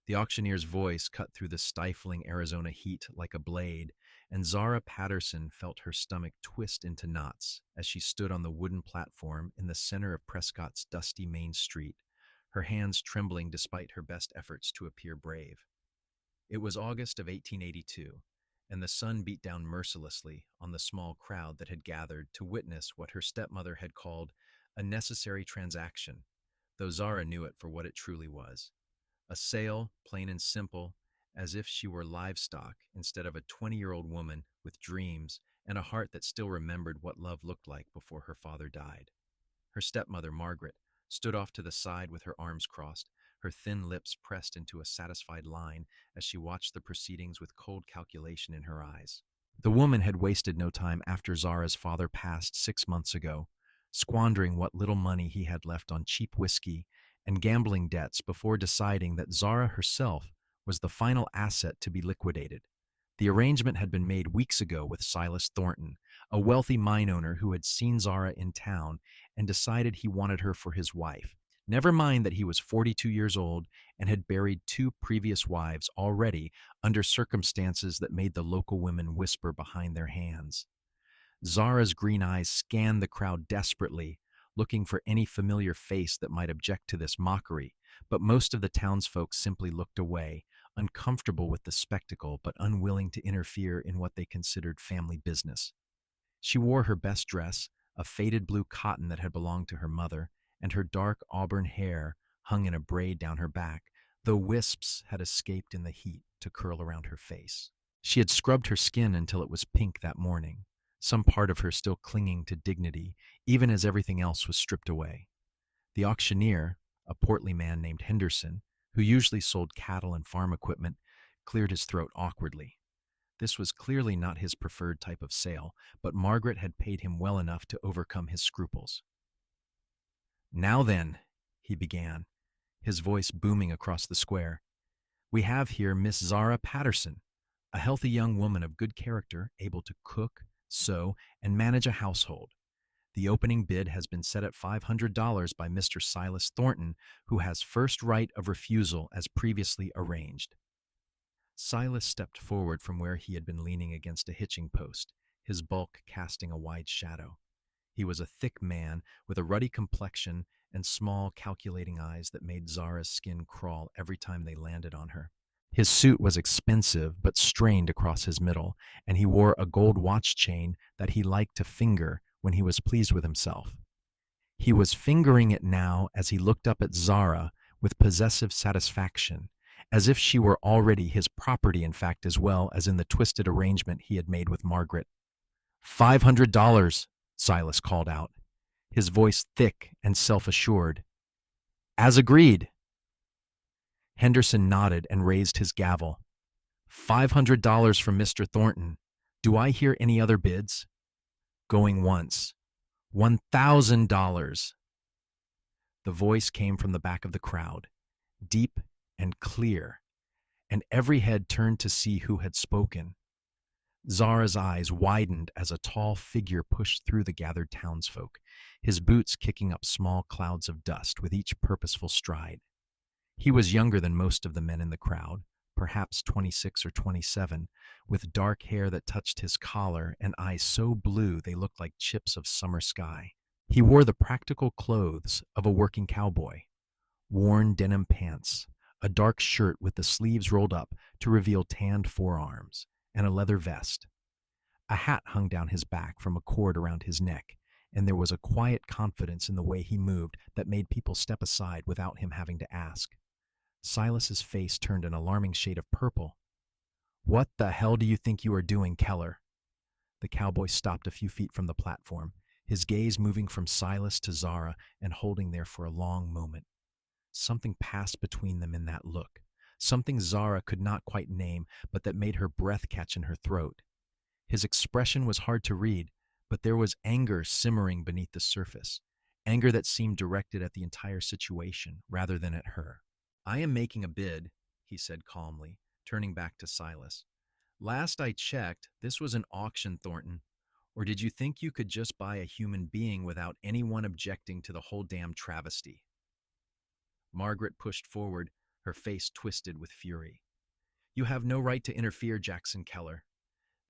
The auctioneer's voice cut through the stifling Arizona heat like a blade, and Zara Patterson felt her stomach twist into knots as she stood on the wooden platform in the center of Prescott's dusty main street, her hands trembling despite her best efforts to appear brave. It was August of 1882, and the sun beat down mercilessly on the small crowd that had gathered to witness what her stepmother had called a necessary transaction, though Zara knew it for what it truly was. A sale, plain and simple, as if she were livestock instead of a 20-year-old woman with dreams and a heart that still remembered what love looked like before her father died. Her stepmother, Margaret, stood off to the side with her arms crossed, her thin lips pressed into a satisfied line as she watched the proceedings with cold calculation in her eyes. The woman had wasted no time after Zara's father passed 6 months ago, squandering what little money he had left on cheap whiskey and gambling debts before deciding that Zara herself was the final asset to be liquidated. The arrangement had been made weeks ago with Silas Thornton, a wealthy mine owner who had seen Zara in town and decided he wanted her for his wife. Never mind that he was 42 years old and had buried two previous wives already under circumstances that made the local women whisper behind their hands. Zara's green eyes scanned the crowd desperately, looking for any familiar face that might object to this mockery, but most of the townsfolk simply looked away, uncomfortable with the spectacle but unwilling to interfere in what they considered family business. She wore her best dress, a faded blue cotton that had belonged to her mother, and her dark auburn hair hung in a braid down her back, though wisps had escaped in the heat to curl around her face. She had scrubbed her skin until it was pink that morning, some part of her still clinging to dignity, even as everything else was stripped away. The auctioneer, a portly man named Henderson, who usually sold cattle and farm equipment, cleared his throat awkwardly. This was clearly not his preferred type of sale, but Margaret had paid him well enough to overcome his scruples. "Now then," he began, his voice booming across the square, "we have here Miss Zara Patterson, a healthy young woman of good character, able to cook, sew, and manage a household. The opening bid has been set at $500 by Mr. Silas Thornton, who has first right of refusal as previously arranged." Silas stepped forward from where he had been leaning against a hitching post, his bulk casting a wide shadow. He was a thick man with a ruddy complexion and small, calculating eyes that made Zara's skin crawl every time they landed on her. His suit was expensive but strained across his middle, and he wore a gold watch chain that he liked to finger when he was pleased with himself. He was fingering it now as he looked up at Zara with possessive satisfaction, as if she were already his property in fact as well as in the twisted arrangement he had made with Margaret. $500, Silas called out, his voice thick and self-assured. "As agreed." Henderson nodded and raised his gavel. $500 from Mr. Thornton. Do I hear any other bids? Going once. $1,000. The voice came from the back of the crowd, deep and clear, and every head turned to see who had spoken. Zara's eyes widened as a tall figure pushed through the gathered townsfolk, his boots kicking up small clouds of dust with each purposeful stride. He was younger than most of the men in the crowd, perhaps 26 or 27, with dark hair that touched his collar and eyes so blue they looked like chips of summer sky. He wore the practical clothes of a working cowboy, worn denim pants, a dark shirt with the sleeves rolled up to reveal tanned forearms, and a leather vest. A hat hung down his back from a cord around his neck, and there was a quiet confidence in the way he moved that made people step aside without him having to ask. Silas's face turned an alarming shade of purple. "What the hell do you think you are doing, Keller?" The cowboy stopped a few feet from the platform, his gaze moving from Silas to Zara and holding there for a long moment. Something passed between them in that look, something Zara could not quite name, but that made her breath catch in her throat. His expression was hard to read, but there was anger simmering beneath the surface, anger that seemed directed at the entire situation rather than at her. "I am making a bid," he said calmly, turning back to Silas. "Last I checked, this was an auction, Thornton. Or did you think you could just buy a human being without anyone objecting to the whole damn travesty?" Margaret pushed forward, her face twisted with fury. You have no right to interfere, Jackson Keller.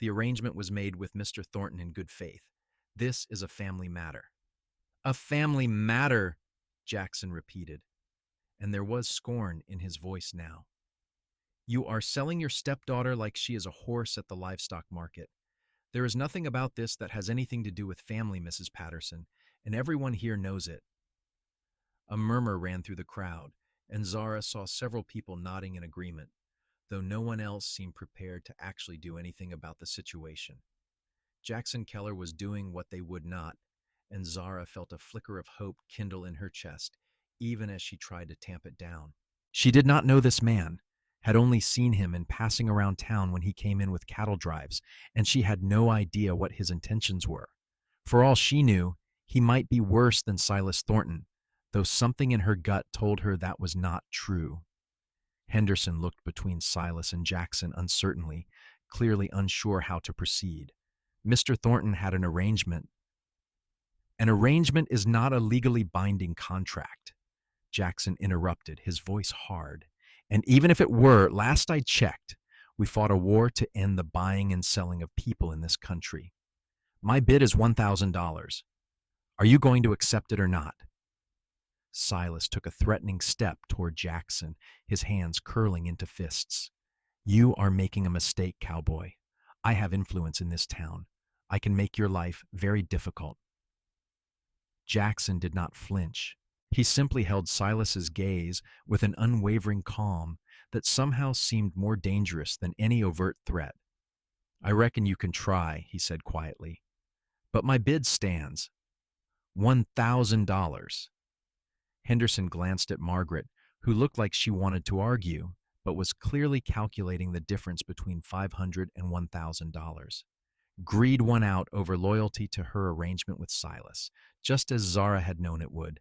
The arrangement was made with Mr. Thornton in good faith. This is a family matter. A family matter, Jackson repeated, and there was scorn in his voice now. You are selling your stepdaughter like she is a horse at the livestock market. There is nothing about this that has anything to do with family, Mrs. Patterson, and everyone here knows it. A murmur ran through the crowd, and Zara saw several people nodding in agreement, though no one else seemed prepared to actually do anything about the situation. Jackson Keller was doing what they would not, and Zara felt a flicker of hope kindle in her chest, even as she tried to tamp it down. She did not know this man, had only seen him in passing around town when he came in with cattle drives, and she had no idea what his intentions were. For all she knew, he might be worse than Silas Thornton, though something in her gut told her that was not true. Henderson looked between Silas and Jackson uncertainly, clearly unsure how to proceed. Mr. Thornton had an arrangement. An arrangement is not a legally binding contract, Jackson interrupted, his voice hard. And even if it were, last I checked, we fought a war to end the buying and selling of people in this country. My bid is $1,000. Are you going to accept it or not? Silas took a threatening step toward Jackson, his hands curling into fists. You are making a mistake, Cowboy. I have influence in this town. I can make your life very difficult. Jackson did not flinch. He simply held Silas's gaze with an unwavering calm that somehow seemed more dangerous than any overt threat. I reckon you can try, he said quietly. But my bid stands. $1,000. Henderson glanced at Margaret, who looked like she wanted to argue, but was clearly calculating the difference between $500 and $1,000. Greed won out over loyalty to her arrangement with Silas, just as Zara had known it would.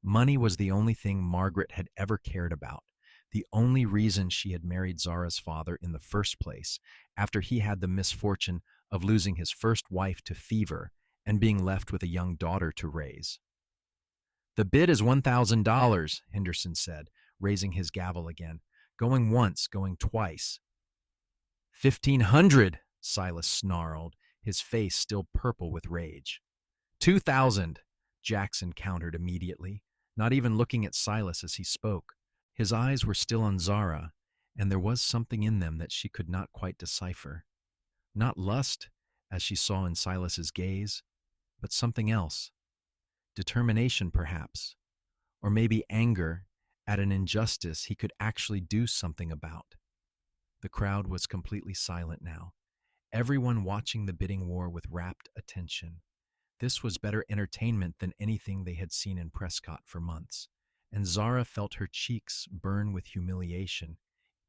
Money was the only thing Margaret had ever cared about, the only reason she had married Zara's father in the first place, after he had the misfortune of losing his first wife to fever and being left with a young daughter to raise. The bid is $1,000, Henderson said, raising his gavel again, going once, going twice. 1,500, Silas snarled, his face still purple with rage. 2,000, Jackson countered immediately, not even looking at Silas as he spoke. His eyes were still on Zara, and there was something in them that she could not quite decipher. Not lust, as she saw in Silas's gaze, but something else. Determination, perhaps, or maybe anger at an injustice he could actually do something about. The crowd was completely silent now, everyone watching the bidding war with rapt attention. This was better entertainment than anything they had seen in Prescott for months, and Zara felt her cheeks burn with humiliation,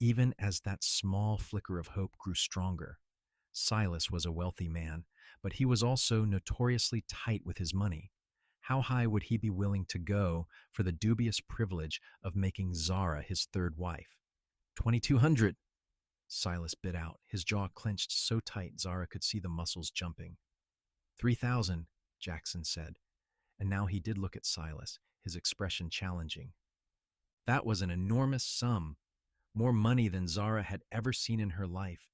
even as that small flicker of hope grew stronger. Silas was a wealthy man, but he was also notoriously tight with his money. How high would he be willing to go for the dubious privilege of making Zara his third wife? 2,200, Silas bit out, his jaw clenched so tight Zara could see the muscles jumping. 3,000, Jackson said, and now he did look at Silas, his expression challenging. That was an enormous sum, more money than Zara had ever seen in her life,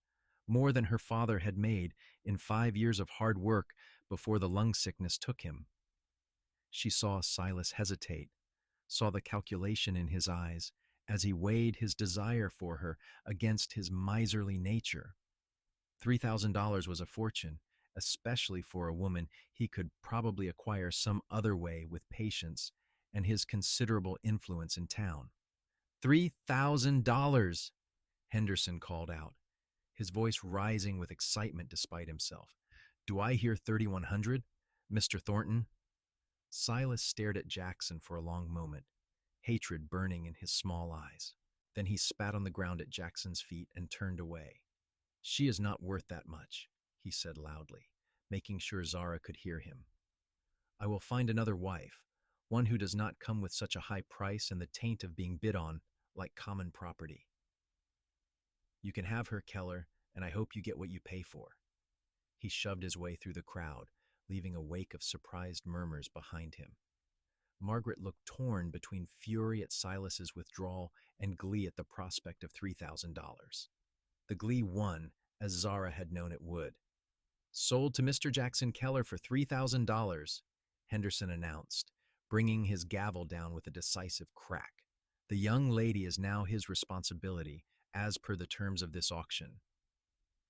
more than her father had made in 5 years of hard work before the lung sickness took him. She saw Silas hesitate, saw the calculation in his eyes as he weighed his desire for her against his miserly nature. $3,000 was a fortune, especially for a woman he could probably acquire some other way with patience and his considerable influence in town. $3,000, Henderson called out, his voice rising with excitement despite himself. Do I hear 3,100, Mr. Thornton? Silas stared at Jackson for a long moment, hatred burning in his small eyes. Then he spat on the ground at Jackson's feet and turned away. She is not worth that much, he said loudly, making sure Zara could hear him. I will find another wife, one who does not come with such a high price and the taint of being bid on like common property. You can have her, Keller, and I hope you get what you pay for. He shoved his way through the crowd, leaving a wake of surprised murmurs behind him. Margaret looked torn between fury at Silas's withdrawal and glee at the prospect of $3,000. The glee won, as Zara had known it would. "Sold to Mr. Jackson Keller for $3,000, Henderson announced, bringing his gavel down with a decisive crack. "The young lady is now his responsibility, as per the terms of this auction."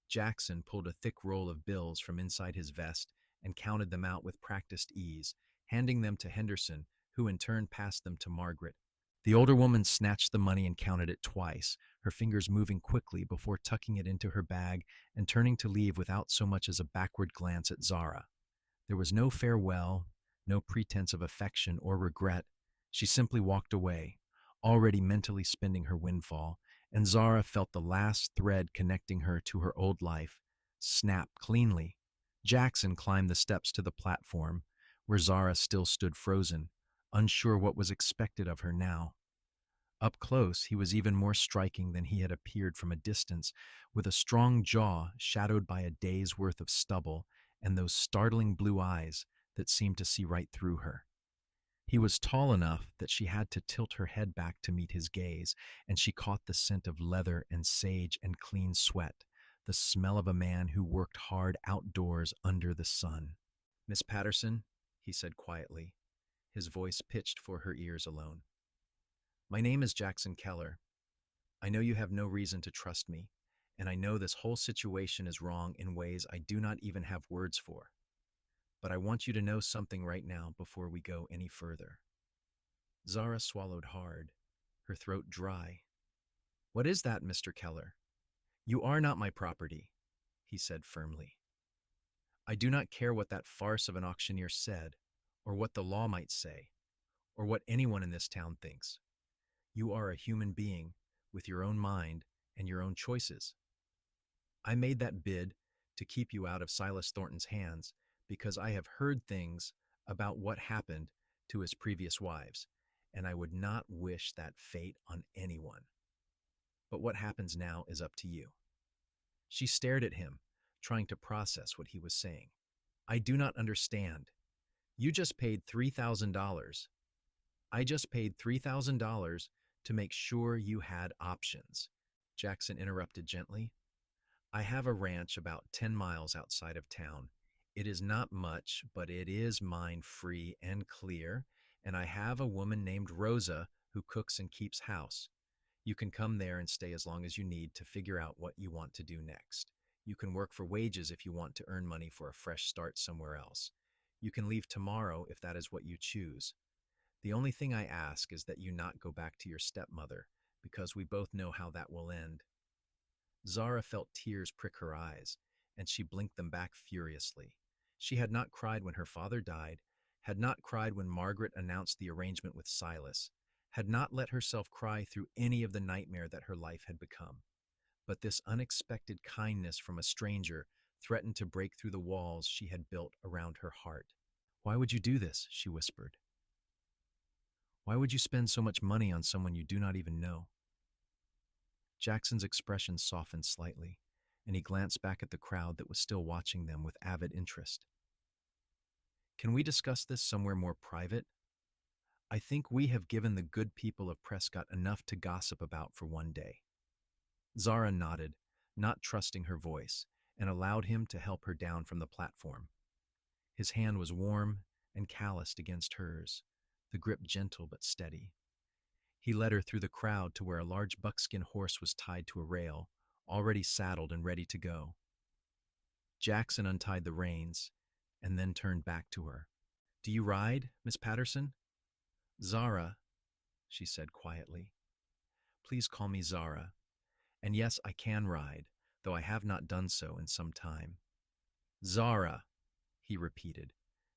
Jackson pulled a thick roll of bills from inside his vest and counted them out with practiced ease, handing them to Henderson, who in turn passed them to Margaret. The older woman snatched the money and counted it twice, her fingers moving quickly before tucking it into her bag and turning to leave without so much as a backward glance at Zara. There was no farewell, no pretense of affection or regret. She simply walked away, already mentally spending her windfall, and Zara felt the last thread connecting her to her old life snap cleanly. Jackson climbed the steps to the platform, where Zara still stood frozen, unsure what was expected of her now. Up close, he was even more striking than he had appeared from a distance, with a strong jaw shadowed by a day's worth of stubble and those startling blue eyes that seemed to see right through her. He was tall enough that she had to tilt her head back to meet his gaze, and she caught the scent of leather and sage and clean sweat, the smell of a man who worked hard outdoors under the sun. "Miss Patterson," he said quietly, his voice pitched for her ears alone. "My name is Jackson Keller. I know you have no reason to trust me, and I know this whole situation is wrong in ways I do not even have words for. But I want you to know something right now before we go any further." Zara swallowed hard, her throat dry. "What is that, Mr. Keller?" "You are not my property," he said firmly. "I do not care what that farce of an auctioneer said, or what the law might say, or what anyone in this town thinks. You are a human being with your own mind and your own choices. I made that bid to keep you out of Silas Thornton's hands because I have heard things about what happened to his previous wives, and I would not wish that fate on anyone. But what happens now is up to you." She stared at him, trying to process what he was saying. "I do not understand. You just paid $3,000. I just paid $3,000 to make sure you had options," Jackson interrupted gently. "I have a ranch about 10 miles outside of town. It is not much, but it is mine free and clear, and I have a woman named Rosa who cooks and keeps house. You can come there and stay as long as you need to figure out what you want to do next. You can work for wages if you want to earn money for a fresh start somewhere else. You can leave tomorrow if that is what you choose. The only thing I ask is that you not go back to your stepmother, because we both know how that will end." Zara felt tears prick her eyes, and she blinked them back furiously. She had not cried when her father died, had not cried when Margaret announced the arrangement with Silas, had not let herself cry through any of the nightmare that her life had become. But this unexpected kindness from a stranger threatened to break through the walls she had built around her heart. "Why would you do this?" she whispered. "Why would you spend so much money on someone you do not even know?" Jackson's expression softened slightly, and he glanced back at the crowd that was still watching them with avid interest. "Can we discuss this somewhere more private? I think we have given the good people of Prescott enough to gossip about for one day." Zara nodded, not trusting her voice, and allowed him to help her down from the platform. His hand was warm and calloused against hers, the grip gentle but steady. He led her through the crowd to where a large buckskin horse was tied to a rail, already saddled and ready to go. Jackson untied the reins and then turned back to her. "Do you ride, Miss Patterson?" "Zara," she said quietly. "Please call me Zara. And yes, I can ride, though I have not done so in some time." "Zara," he repeated,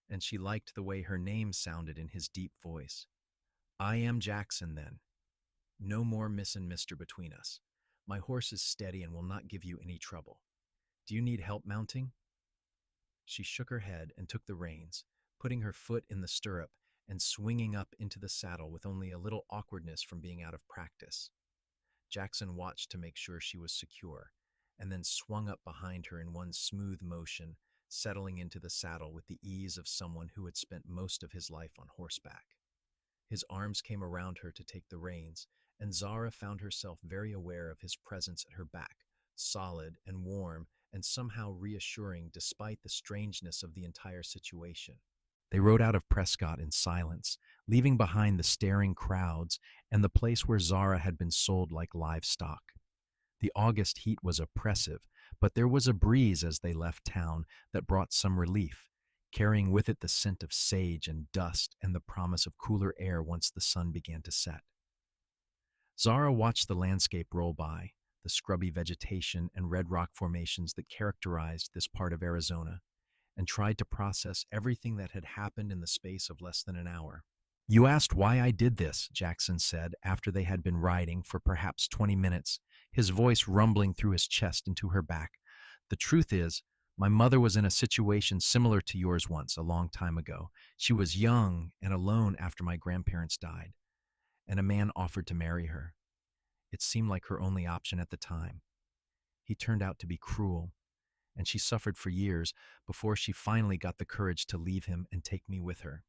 and she liked the way her name sounded in his deep voice. "I am Jackson, then. No more Miss and Mister between us. My horse is steady and will not give you any trouble. Do you need help mounting?" She shook her head and took the reins, putting her foot in the stirrup and swinging up into the saddle with only a little awkwardness from being out of practice. Jackson watched to make sure she was secure, and then swung up behind her in one smooth motion, settling into the saddle with the ease of someone who had spent most of his life on horseback. His arms came around her to take the reins, and Zara found herself very aware of his presence at her back, solid and warm and somehow reassuring despite the strangeness of the entire situation. They rode out of Prescott in silence, leaving behind the staring crowds and the place where Zara had been sold like livestock. The August heat was oppressive, but there was a breeze as they left town that brought some relief, carrying with it the scent of sage and dust and the promise of cooler air once the sun began to set. Zara watched the landscape roll by, the scrubby vegetation and red rock formations that characterized this part of Arizona, and tried to process everything that had happened in the space of less than an hour. "You asked why I did this," Jackson said after they had been riding for perhaps 20 minutes, his voice rumbling through his chest into her back. "The truth is, my mother was in a situation similar to yours once, a long time ago. She was young and alone after my grandparents died, and a man offered to marry her. It seemed like her only option at the time. He turned out to be cruel, and she suffered for years before she finally got the courage to leave him and take me with her.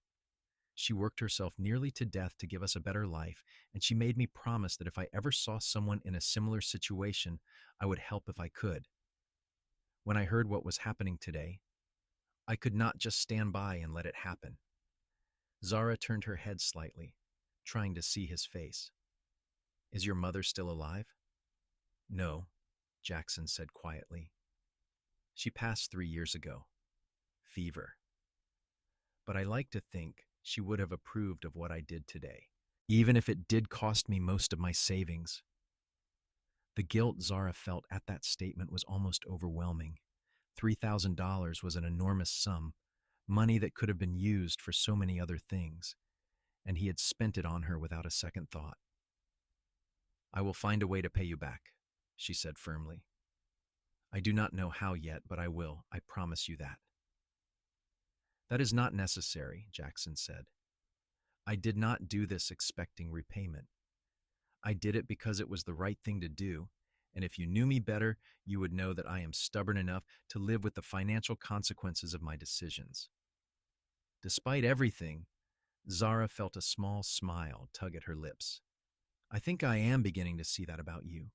She worked herself nearly to death to give us a better life, and she made me promise that if I ever saw someone in a similar situation, I would help if I could. When I heard what was happening today, I could not just stand by and let it happen." Zara turned her head slightly, trying to see his face. "Is your mother still alive?" "No," Jackson said quietly. "She passed 3 years ago. Fever. But I like to think she would have approved of what I did today, even if it did cost me most of my savings." The guilt Zara felt at that statement was almost overwhelming. $3,000 was an enormous sum, money that could have been used for so many other things, and he had spent it on her without a second thought. "I will find a way to pay you back," she said firmly. "I do not know how yet, but I will. I promise you that." "That is not necessary," Jackson said. "I did not do this expecting repayment. I did it because it was the right thing to do, and if you knew me better, you would know that I am stubborn enough to live with the financial consequences of my decisions." Despite everything, Zara felt a small smile tug at her lips. "I think I am beginning to see that about you."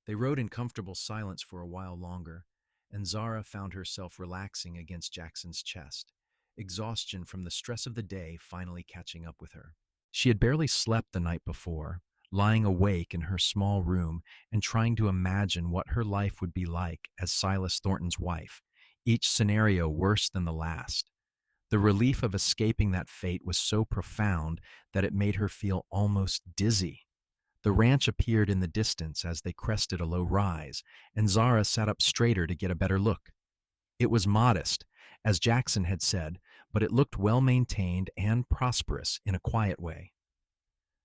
They rode in comfortable silence for a while longer, and Zara found herself relaxing against Jackson's chest, exhaustion from the stress of the day finally catching up with her. She had barely slept the night before, lying awake in her small room and trying to imagine what her life would be like as Silas Thornton's wife, each scenario worse than the last. The relief of escaping that fate was so profound that it made her feel almost dizzy. The ranch appeared in the distance as they crested a low rise, and Zara sat up straighter to get a better look. It was modest, as Jackson had said, but it looked well-maintained and prosperous in a quiet way.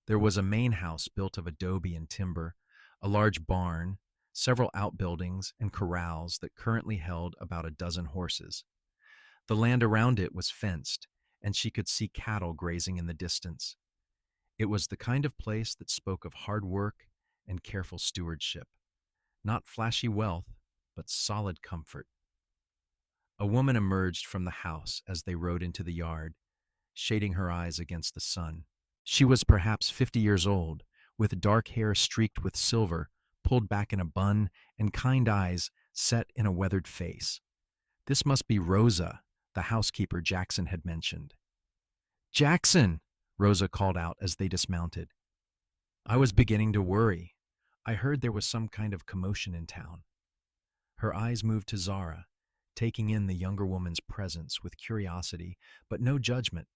There was a main house built of adobe and timber, a large barn, several outbuildings and corrals that currently held about a dozen horses. The land around it was fenced, and she could see cattle grazing in the distance. It was the kind of place that spoke of hard work and careful stewardship. Not flashy wealth, but solid comfort. A woman emerged from the house as they rode into the yard, shading her eyes against the sun. She was perhaps 50 years old, with dark hair streaked with silver, pulled back in a bun, and kind eyes set in a weathered face. This must be Rosa, the housekeeper Jackson had mentioned. "Jackson!" Rosa called out as they dismounted. "I was beginning to worry. I heard there was some kind of commotion in town." Her eyes moved to Zara, taking in the younger woman's presence with curiosity, but no judgment.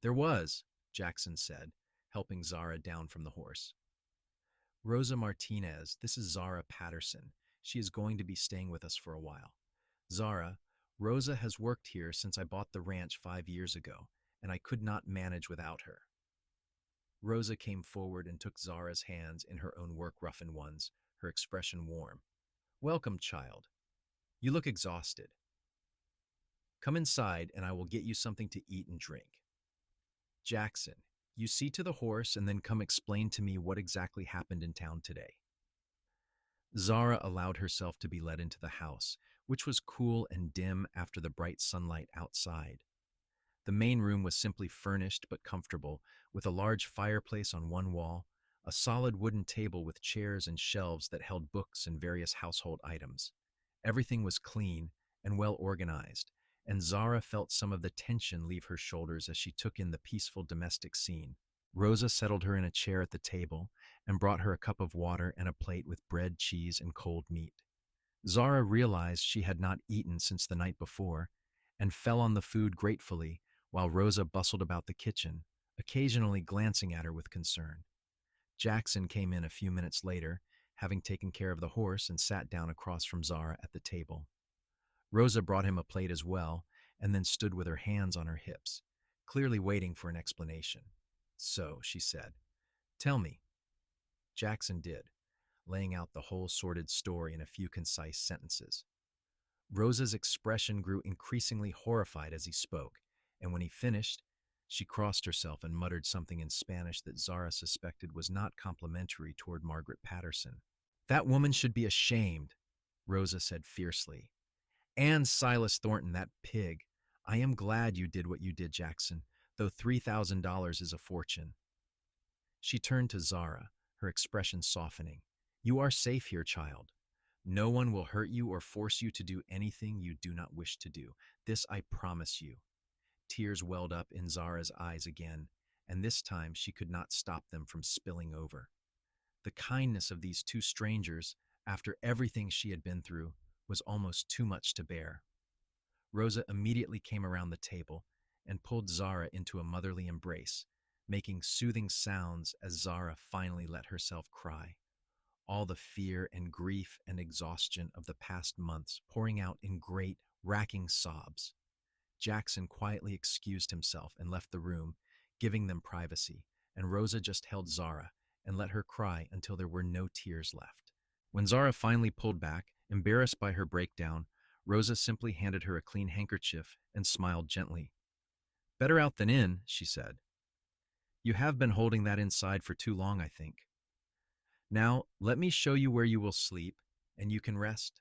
"There was," Jackson said, helping Zara down from the horse. "Rosa Martinez, this is Zara Patterson. She is going to be staying with us for a while. Zara, Rosa has worked here since I bought the ranch 5 years ago, and I could not manage without her." Rosa came forward and took Zara's hands in her own work-roughened ones, her expression warm. "Welcome, child. You look exhausted. Come inside and I will get you something to eat and drink. Jackson, you see to the horse and then come explain to me what exactly happened in town today." Zara allowed herself to be led into the house, which was cool and dim after the bright sunlight outside. The main room was simply furnished but comfortable, with a large fireplace on one wall, a solid wooden table with chairs and shelves that held books and various household items. Everything was clean and well organized, and Zara felt some of the tension leave her shoulders as she took in the peaceful domestic scene. Rosa settled her in a chair at the table and brought her a cup of water and a plate with bread, cheese, and cold meat. Zara realized she had not eaten since the night before and fell on the food gratefully while Rosa bustled about the kitchen, occasionally glancing at her with concern. Jackson came in a few minutes later, having taken care of the horse, and sat down across from Zara at the table. Rosa brought him a plate as well and then stood with her hands on her hips, clearly waiting for an explanation. "So," she said, "tell me." Jackson did, laying out the whole sordid story in a few concise sentences. Rosa's expression grew increasingly horrified as he spoke, and when he finished, she crossed herself and muttered something in Spanish that Zara suspected was not complimentary toward Margaret Patterson. "That woman should be ashamed," Rosa said fiercely. "And Silas Thornton, that pig. I am glad you did what you did, Jackson, though $3,000 is a fortune." She turned to Zara, her expression softening. "You are safe here, child. No one will hurt you or force you to do anything you do not wish to do. This I promise you." Tears welled up in Zara's eyes again, and this time she could not stop them from spilling over. The kindness of these two strangers, after everything she had been through, was almost too much to bear. Rosa immediately came around the table and pulled Zara into a motherly embrace, making soothing sounds as Zara finally let herself cry, all the fear and grief and exhaustion of the past months pouring out in great, racking sobs. Jackson quietly excused himself and left the room, giving them privacy, and Rosa just held Zara and let her cry until there were no tears left. When Zara finally pulled back, embarrassed by her breakdown, Rosa simply handed her a clean handkerchief and smiled gently. "Better out than in," she said. "You have been holding that inside for too long, I think. Now, let me show you where you will sleep, and you can rest.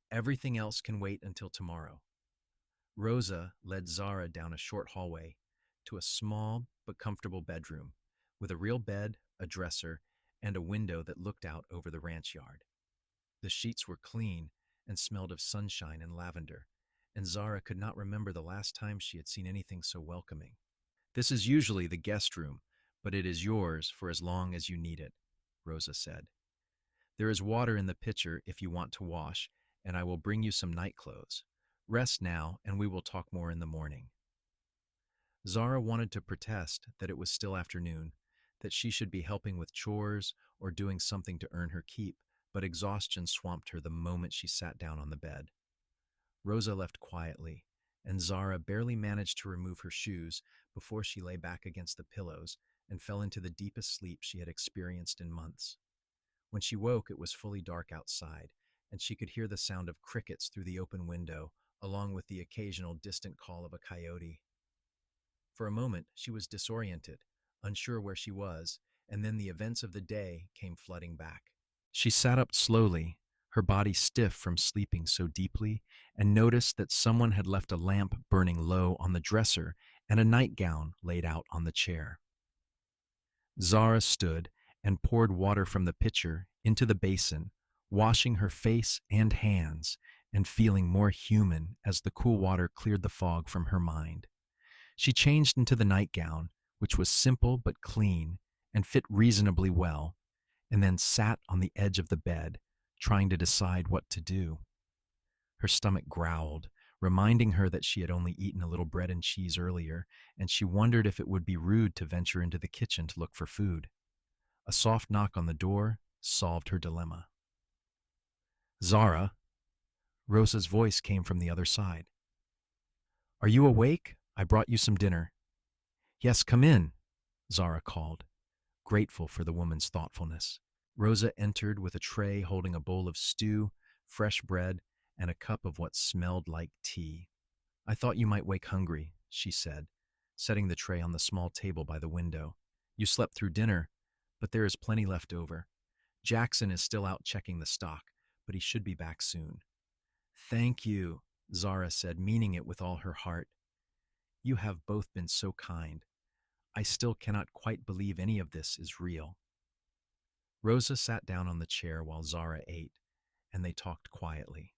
Everything else can wait until tomorrow." Rosa led Zara down a short hallway to a small but comfortable bedroom with a real bed, a dresser, and a window that looked out over the ranch yard. The sheets were clean and smelled of sunshine and lavender, and Zara could not remember the last time she had seen anything so welcoming. "This is usually the guest room, but it is yours for as long as you need it," Rosa said. "There is water in the pitcher if you want to wash, and I will bring you some night clothes. Rest now, and we will talk more in the morning." Zara wanted to protest that it was still afternoon, that she should be helping with chores or doing something to earn her keep, but exhaustion swamped her the moment she sat down on the bed. Rosa left quietly, and Zara barely managed to remove her shoes before she lay back against the pillows and fell into the deepest sleep she had experienced in months. When she woke, it was fully dark outside, and she could hear the sound of crickets through the open window, along with the occasional distant call of a coyote. For a moment, she was disoriented, unsure where she was, and then the events of the day came flooding back. She sat up slowly, her body stiff from sleeping so deeply, and noticed that someone had left a lamp burning low on the dresser and a nightgown laid out on the chair. Zara stood and poured water from the pitcher into the basin, washing her face and hands and feeling more human as the cool water cleared the fog from her mind. She changed into the nightgown, which was simple but clean and fit reasonably well, and then sat on the edge of the bed, trying to decide what to do. Her stomach growled, reminding her that she had only eaten a little bread and cheese earlier, and she wondered if it would be rude to venture into the kitchen to look for food. A soft knock on the door solved her dilemma. "Zara," Rosa's voice came from the other side. "Are you awake? I brought you some dinner." "Yes, come in," Zara called, grateful for the woman's thoughtfulness. Rosa entered with a tray holding a bowl of stew, fresh bread, and a cup of what smelled like tea. "I thought you might wake hungry," she said, setting the tray on the small table by the window. "You slept through dinner, but there is plenty left over. Jackson is still out checking the stock, but he should be back soon." "Thank you," Zara said, meaning it with all her heart. You have both been so kind. I still cannot quite believe any of this is real. Rosa sat down on the chair while Zara ate, and they talked quietly.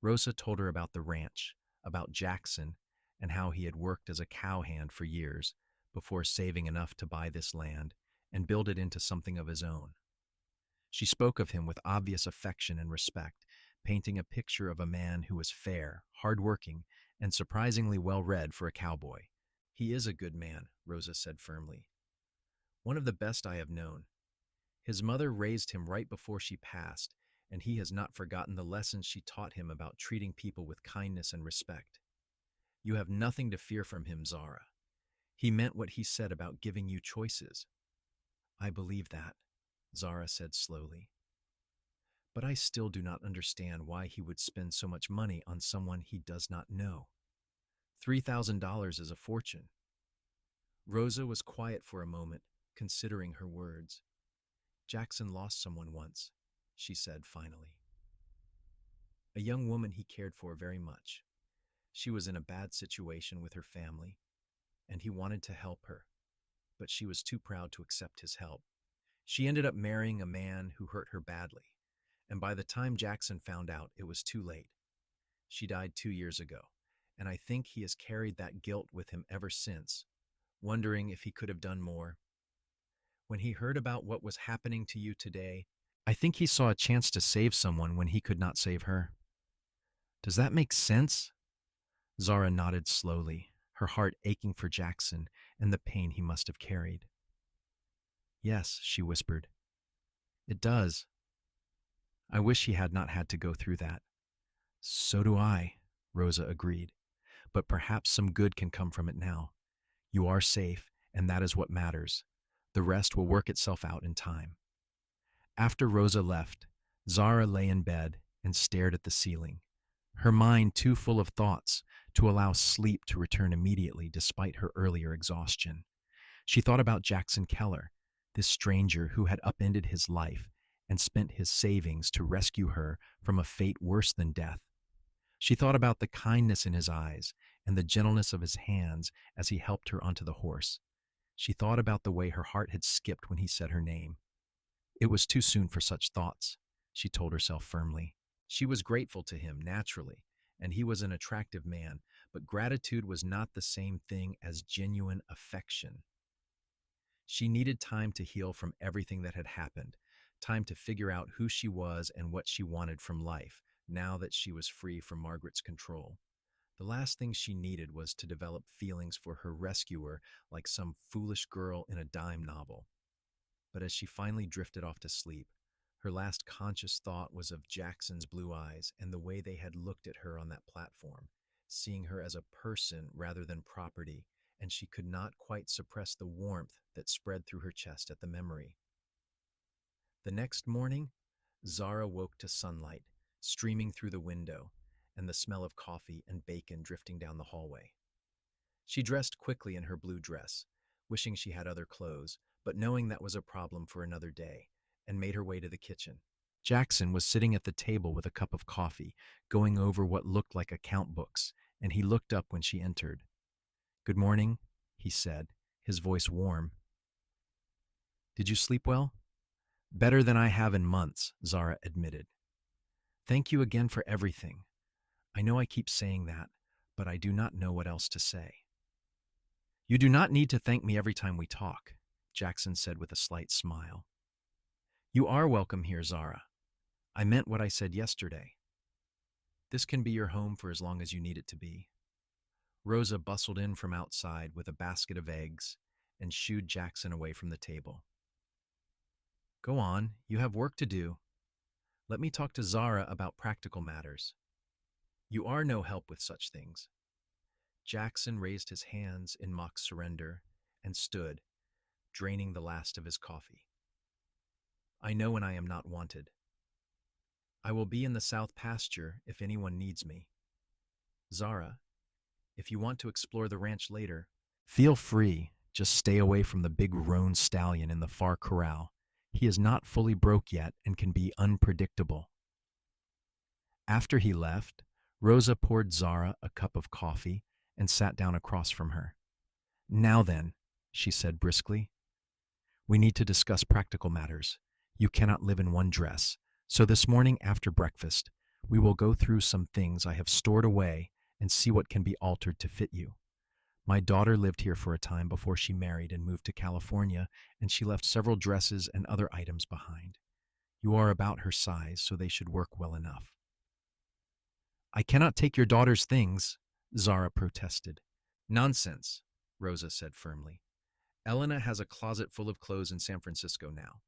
Rosa told her about the ranch, about Jackson, and how he had worked as a cowhand for years before saving enough to buy this land and build it into something of his own. She spoke of him with obvious affection and respect, painting a picture of a man who was fair, hardworking, and surprisingly well-read for a cowboy. He is a good man, Rosa said firmly. One of the best I have known. His mother raised him right before she passed, and he has not forgotten the lessons she taught him about treating people with kindness and respect. You have nothing to fear from him, Zara. He meant what he said about giving you choices. I believe that, Zara said slowly. But I still do not understand why he would spend so much money on someone he does not know. $3,000 is a fortune. Rosa was quiet for a moment, considering her words. Jackson lost someone once, she said finally. A young woman he cared for very much. She was in a bad situation with her family, and he wanted to help her, but she was too proud to accept his help. She ended up marrying a man who hurt her badly, and by the time Jackson found out, it was too late. She died 2 years ago, and I think he has carried that guilt with him ever since, wondering if he could have done more. When he heard about what was happening to you today, I think he saw a chance to save someone when he could not save her. Does that make sense? Zara nodded slowly, her heart aching for Jackson and the pain he must have carried. Yes, she whispered. It does. I wish he had not had to go through that. So do I, Rosa agreed. But perhaps some good can come from it now. You are safe, and that is what matters. The rest will work itself out in time. After Rosa left, Zara lay in bed and stared at the ceiling, her mind too full of thoughts to allow sleep to return immediately despite her earlier exhaustion. She thought about Jackson Keller, this stranger who had upended his life and spent his savings to rescue her from a fate worse than death. She thought about the kindness in his eyes and the gentleness of his hands as he helped her onto the horse. She thought about the way her heart had skipped when he said her name. It was too soon for such thoughts, she told herself firmly. She was grateful to him, naturally, and he was an attractive man, but gratitude was not the same thing as genuine affection. She needed time to heal from everything that had happened, time to figure out who she was and what she wanted from life, now that she was free from Margaret's control. The last thing she needed was to develop feelings for her rescuer like some foolish girl in a dime novel. But as she finally drifted off to sleep, her last conscious thought was of Jackson's blue eyes and the way they had looked at her on that platform, seeing her as a person rather than property, and she could not quite suppress the warmth that spread through her chest at the memory. The next morning, Zara woke to sunlight streaming through the window and the smell of coffee and bacon drifting down the hallway. She dressed quickly in her blue dress, wishing she had other clothes, but knowing that was a problem for another day, and made her way to the kitchen. Jackson was sitting at the table with a cup of coffee, going over what looked like account books, and he looked up when she entered. "Good morning," he said, his voice warm. "Did you sleep well?" "Better than I have in months," Zara admitted. "Thank you again for everything. I know I keep saying that, but I do not know what else to say." "You do not need to thank me every time we talk," Jackson said with a slight smile. "You are welcome here, Zara. I meant what I said yesterday. This can be your home for as long as you need it to be." Rosa bustled in from outside with a basket of eggs and shooed Jackson away from the table. "Go on, you have work to do. Let me talk to Zara about practical matters. You are no help with such things." Jackson raised his hands in mock surrender and stood, draining the last of his coffee. "I know when I am not wanted. I will be in the south pasture if anyone needs me. Zara, if you want to explore the ranch later, feel free. Just stay away from the big roan stallion in the far corral. He is not fully broke yet and can be unpredictable." After he left, Rosa poured Zara a cup of coffee and sat down across from her. Now then, she said briskly, we need to discuss practical matters. You cannot live in one dress, so this morning after breakfast, we will go through some things I have stored away and see what can be altered to fit you. My daughter lived here for a time before she married and moved to California, and she left several dresses and other items behind. You are about her size, so they should work well enough. I cannot take your daughter's things, Zara protested. Nonsense, Rosa said firmly. Elena has a closet full of clothes in San Francisco now.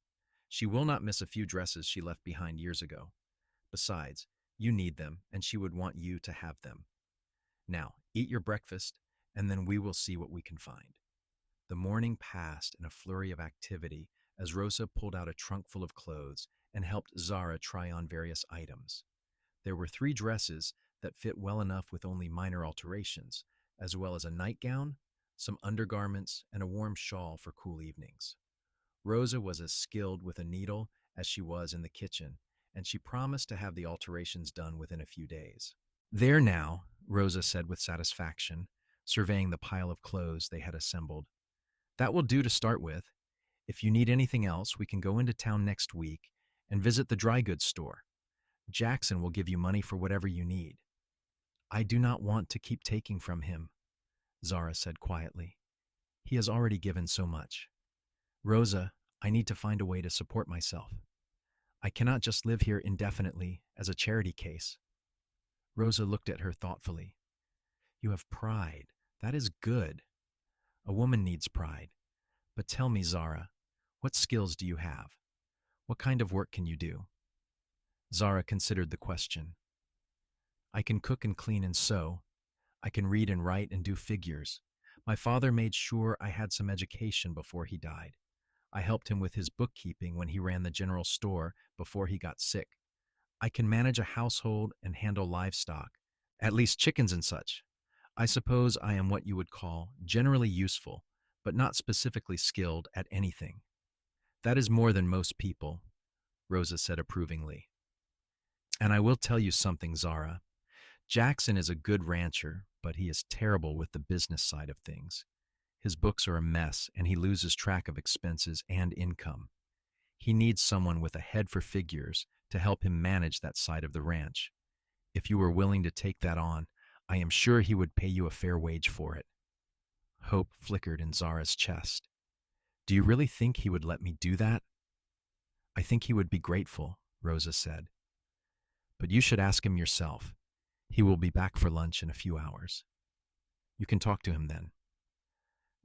She will not miss a few dresses she left behind years ago. Besides, you need them, and she would want you to have them. Now, eat your breakfast, and then we will see what we can find. The morning passed in a flurry of activity as Rosa pulled out a trunk full of clothes and helped Zara try on various items. There were 3 dresses that fit well enough with only minor alterations, as well as a nightgown, some undergarments, and a warm shawl for cool evenings. Rosa was as skilled with a needle as she was in the kitchen, and she promised to have the alterations done within a few days. There now, Rosa said with satisfaction, surveying the pile of clothes they had assembled. That will do to start with. If you need anything else, we can go into town next week and visit the dry goods store. Jackson will give you money for whatever you need. I do not want to keep taking from him, Zara said quietly. He has already given so much. Rosa, I need to find a way to support myself. I cannot just live here indefinitely as a charity case. Rosa looked at her thoughtfully. You have pride. That is good. A woman needs pride. But tell me, Zara, what skills do you have? What kind of work can you do? Zara considered the question. I can cook and clean and sew. I can read and write and do figures. My father made sure I had some education before he died. I helped him with his bookkeeping when he ran the general store before he got sick. I can manage a household and handle livestock, at least chickens and such. I suppose I am what you would call generally useful, but not specifically skilled at anything. That is more than most people, Rosa said approvingly. And I will tell you something, Zara. Jackson is a good rancher, but he is terrible with the business side of things. His books are a mess, and he loses track of expenses and income. He needs someone with a head for figures to help him manage that side of the ranch. If you were willing to take that on, I am sure he would pay you a fair wage for it. Hope flickered in Zara's chest. Do you really think he would let me do that? I think he would be grateful, Rosa said. But you should ask him yourself. He will be back for lunch in a few hours. You can talk to him then.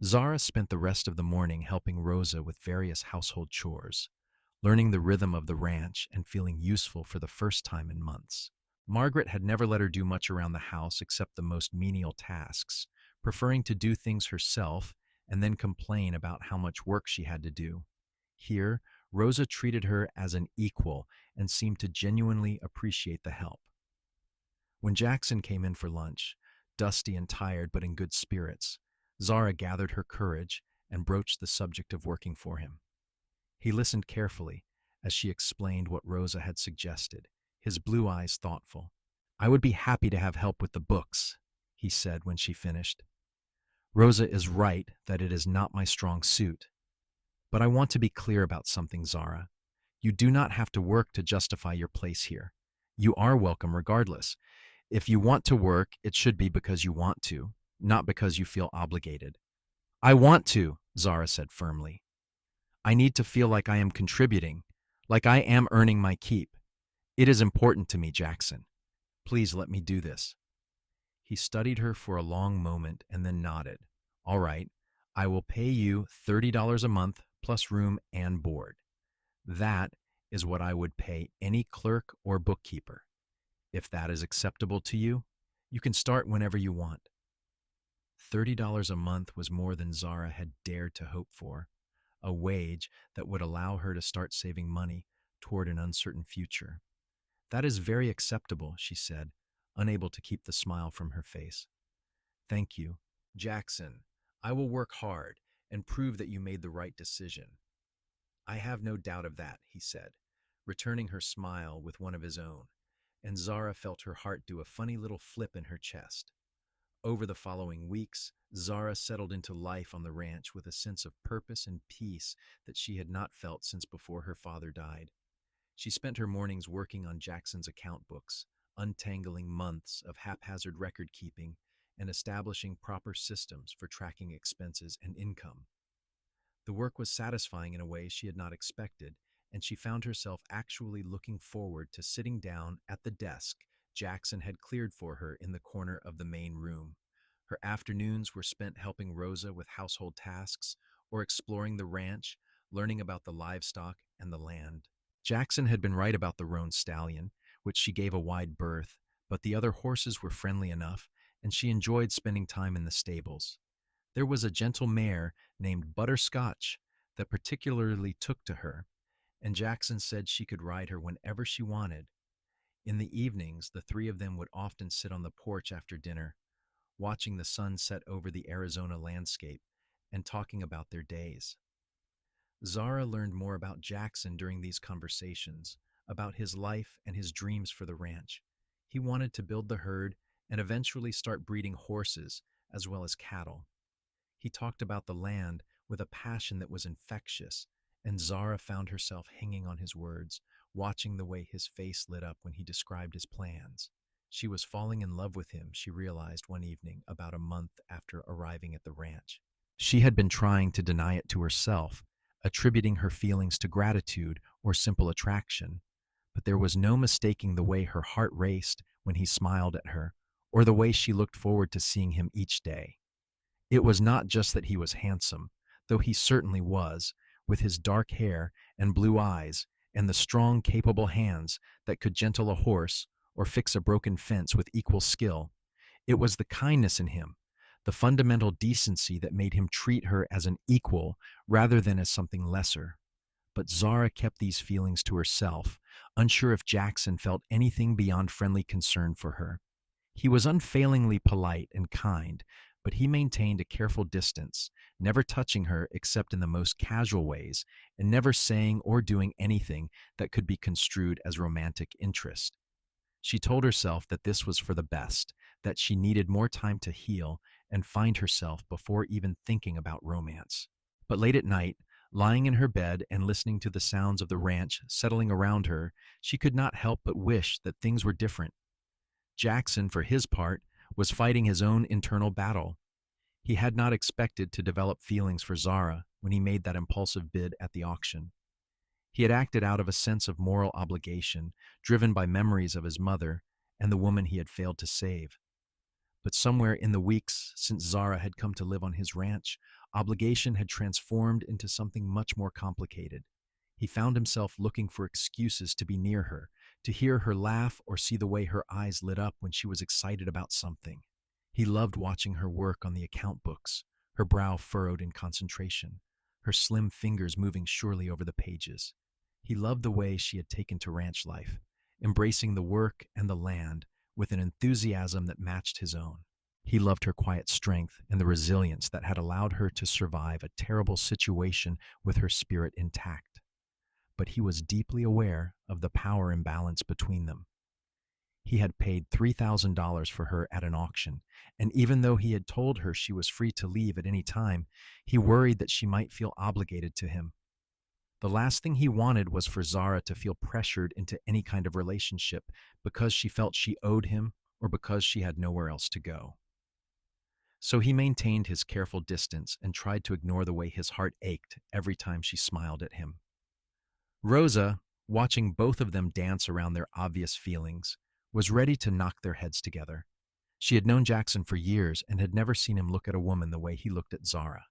Zara spent the rest of the morning helping Rosa with various household chores, learning the rhythm of the ranch and feeling useful for the first time in months. Margaret had never let her do much around the house except the most menial tasks, preferring to do things herself and then complain about how much work she had to do. Here, Rosa treated her as an equal and seemed to genuinely appreciate the help. When Jackson came in for lunch, dusty and tired but in good spirits, Zara gathered her courage and broached the subject of working for him. He listened carefully as she explained what Rosa had suggested, his blue eyes thoughtful. I would be happy to have help with the books, he said when she finished. Rosa is right that it is not my strong suit. But I want to be clear about something, Zara. You do not have to work to justify your place here. You are welcome regardless. If you want to work, it should be because you want to, not because you feel obligated. I want to, Zara said firmly. I need to feel like I am contributing, like I am earning my keep. It is important to me, Jackson. Please let me do this. He studied her for a long moment and then nodded. All right, I will pay you $30 a month plus room and board. That is what I would pay any clerk or bookkeeper. If that is acceptable to you, you can start whenever you want. $30 a month was more than Zara had dared to hope for, a wage that would allow her to start saving money toward an uncertain future. That is very acceptable, she said, unable to keep the smile from her face. Thank you, Jackson. I will work hard and prove that you made the right decision. I have no doubt of that, he said, returning her smile with one of his own, and Zara felt her heart do a funny little flip in her chest. Over the following weeks, Zara settled into life on the ranch with a sense of purpose and peace that she had not felt since before her father died. She spent her mornings working on Jackson's account books, untangling months of haphazard record keeping and establishing proper systems for tracking expenses and income. The work was satisfying in a way she had not expected, and she found herself actually looking forward to sitting down at the desk Jackson had cleared for her in the corner of the main room. Her afternoons were spent helping Rosa with household tasks or exploring the ranch, learning about the livestock and the land. Jackson had been right about the roan stallion, which she gave a wide berth, but the other horses were friendly enough, and she enjoyed spending time in the stables. There was a gentle mare named Butterscotch that particularly took to her, and Jackson said she could ride her whenever she wanted. In the evenings, the three of them would often sit on the porch after dinner, watching the sun set over the Arizona landscape and talking about their days. Zara learned more about Jackson during these conversations, about his life and his dreams for the ranch. He wanted to build the herd and eventually start breeding horses as well as cattle. He talked about the land with a passion that was infectious, and Zara found herself hanging on his words, watching the way his face lit up when he described his plans. She was falling in love with him, she realized one evening about a month after arriving at the ranch. She had been trying to deny it to herself, attributing her feelings to gratitude or simple attraction, but there was no mistaking the way her heart raced when he smiled at her, or the way she looked forward to seeing him each day. It was not just that he was handsome, though he certainly was, with his dark hair and blue eyes and the strong, capable hands that could gentle a horse or fix a broken fence with equal skill. It was the kindness in him, the fundamental decency that made him treat her as an equal rather than as something lesser. But Zara kept these feelings to herself, unsure if Jackson felt anything beyond friendly concern for her. He was unfailingly polite and kind, but he maintained a careful distance, never touching her except in the most casual ways, and never saying or doing anything that could be construed as romantic interest. She told herself that this was for the best, that she needed more time to heal and find herself before even thinking about romance. But late at night, lying in her bed and listening to the sounds of the ranch settling around her, she could not help but wish that things were different. Jackson, for his part, was fighting his own internal battle. He had not expected to develop feelings for Zara when he made that impulsive bid at the auction. He had acted out of a sense of moral obligation, driven by memories of his mother and the woman he had failed to save. But somewhere in the weeks since Zara had come to live on his ranch, obligation had transformed into something much more complicated. He found himself looking for excuses to be near her, to hear her laugh or see the way her eyes lit up when she was excited about something. He loved watching her work on the account books, her brow furrowed in concentration, her slim fingers moving surely over the pages. He loved the way she had taken to ranch life, embracing the work and the land with an enthusiasm that matched his own. He loved her quiet strength and the resilience that had allowed her to survive a terrible situation with her spirit intact. But he was deeply aware of the power imbalance between them. He had paid $3,000 for her at an auction, and even though he had told her she was free to leave at any time, he worried that she might feel obligated to him. The last thing he wanted was for Zara to feel pressured into any kind of relationship because she felt she owed him or because she had nowhere else to go. So he maintained his careful distance and tried to ignore the way his heart ached every time she smiled at him. Rosa, watching both of them dance around their obvious feelings, was ready to knock their heads together. She had known Jackson for years and had never seen him look at a woman the way he looked at Zara.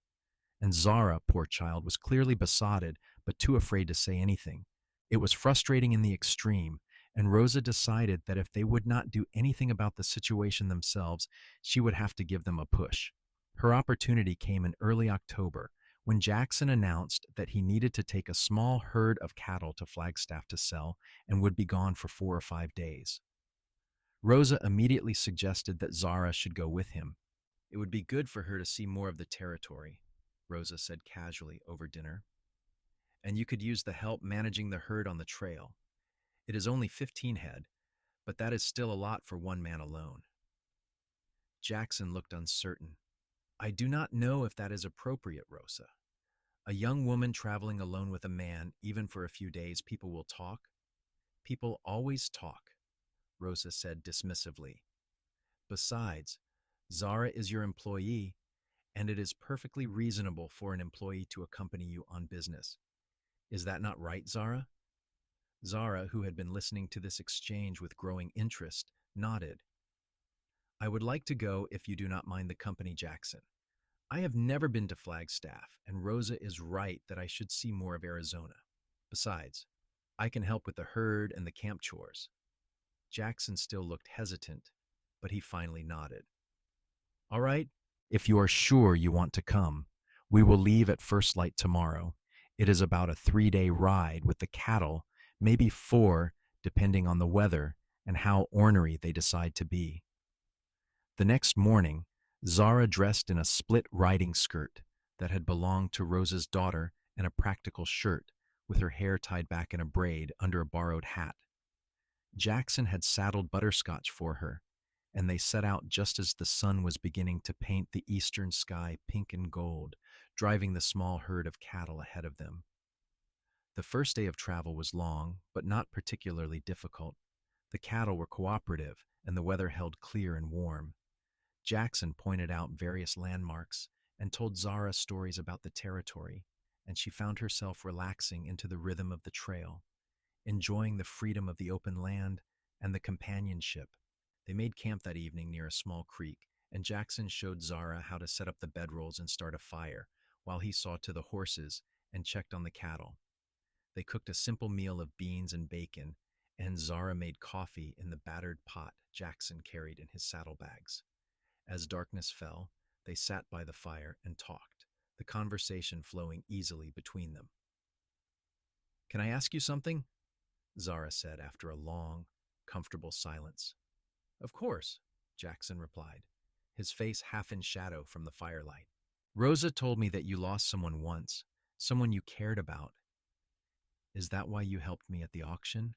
And Zara, poor child, was clearly besotted, but too afraid to say anything. It was frustrating in the extreme, and Rosa decided that if they would not do anything about the situation themselves, she would have to give them a push. Her opportunity came in early October, when Jackson announced that he needed to take a small herd of cattle to Flagstaff to sell and would be gone for 4 or 5 days. Rosa immediately suggested that Zara should go with him. It would be good for her to see more of the territory, Rosa said casually over dinner. And you could use the help managing the herd on the trail. It is only 15 head, but that is still a lot for one man alone. Jackson looked uncertain. I do not know if that is appropriate, Rosa. A young woman traveling alone with a man, even for a few days, people will talk. People always talk, Rosa said dismissively. Besides, Zara is your employee, and it is perfectly reasonable for an employee to accompany you on business. Is that not right, Zara? Zara, who had been listening to this exchange with growing interest, nodded. I would like to go if you do not mind the company, Jackson. I have never been to Flagstaff, and Rosa is right that I should see more of Arizona. Besides, I can help with the herd and the camp chores. Jackson still looked hesitant, but he finally nodded. All right, if you are sure you want to come, we will leave at first light tomorrow. It is about a 3-day ride with the cattle, maybe 4, depending on the weather and how ornery they decide to be. The next morning, Zara dressed in a split riding skirt that had belonged to Rosa's daughter and a practical shirt with her hair tied back in a braid under a borrowed hat. Jackson had saddled Butterscotch for her, and they set out just as the sun was beginning to paint the eastern sky pink and gold, driving the small herd of cattle ahead of them. The first day of travel was long, but not particularly difficult. The cattle were cooperative, and the weather held clear and warm. Jackson pointed out various landmarks and told Zara stories about the territory, and she found herself relaxing into the rhythm of the trail, enjoying the freedom of the open land and the companionship. They made camp that evening near a small creek, and Jackson showed Zara how to set up the bedrolls and start a fire, while he saw to the horses and checked on the cattle. They cooked a simple meal of beans and bacon, and Zara made coffee in the battered pot Jackson carried in his saddlebags. As darkness fell, they sat by the fire and talked, the conversation flowing easily between them. Can I ask you something? Zara said after a long, comfortable silence. Of course, Jackson replied, his face half in shadow from the firelight. Rosa told me that you lost someone once, someone you cared about. Is that why you helped me at the auction?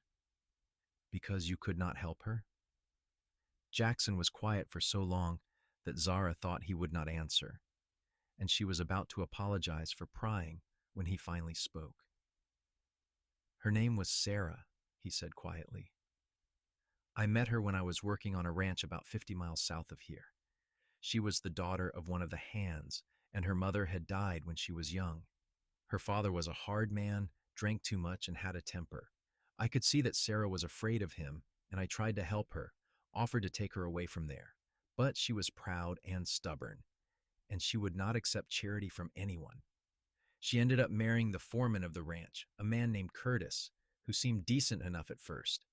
Because you could not help her? Jackson was quiet for so long that Zara thought he would not answer, and she was about to apologize for prying when he finally spoke. Her name was Sarah, he said quietly. I met her when I was working on a ranch about 50 miles south of here. She was the daughter of one of the hands, and her mother had died when she was young. Her father was a hard man, drank too much, and had a temper. I could see that Sarah was afraid of him, and I tried to help her, offered to take her away from there. But she was proud and stubborn, and she would not accept charity from anyone. She ended up marrying the foreman of the ranch, a man named Curtis, who seemed decent enough at first.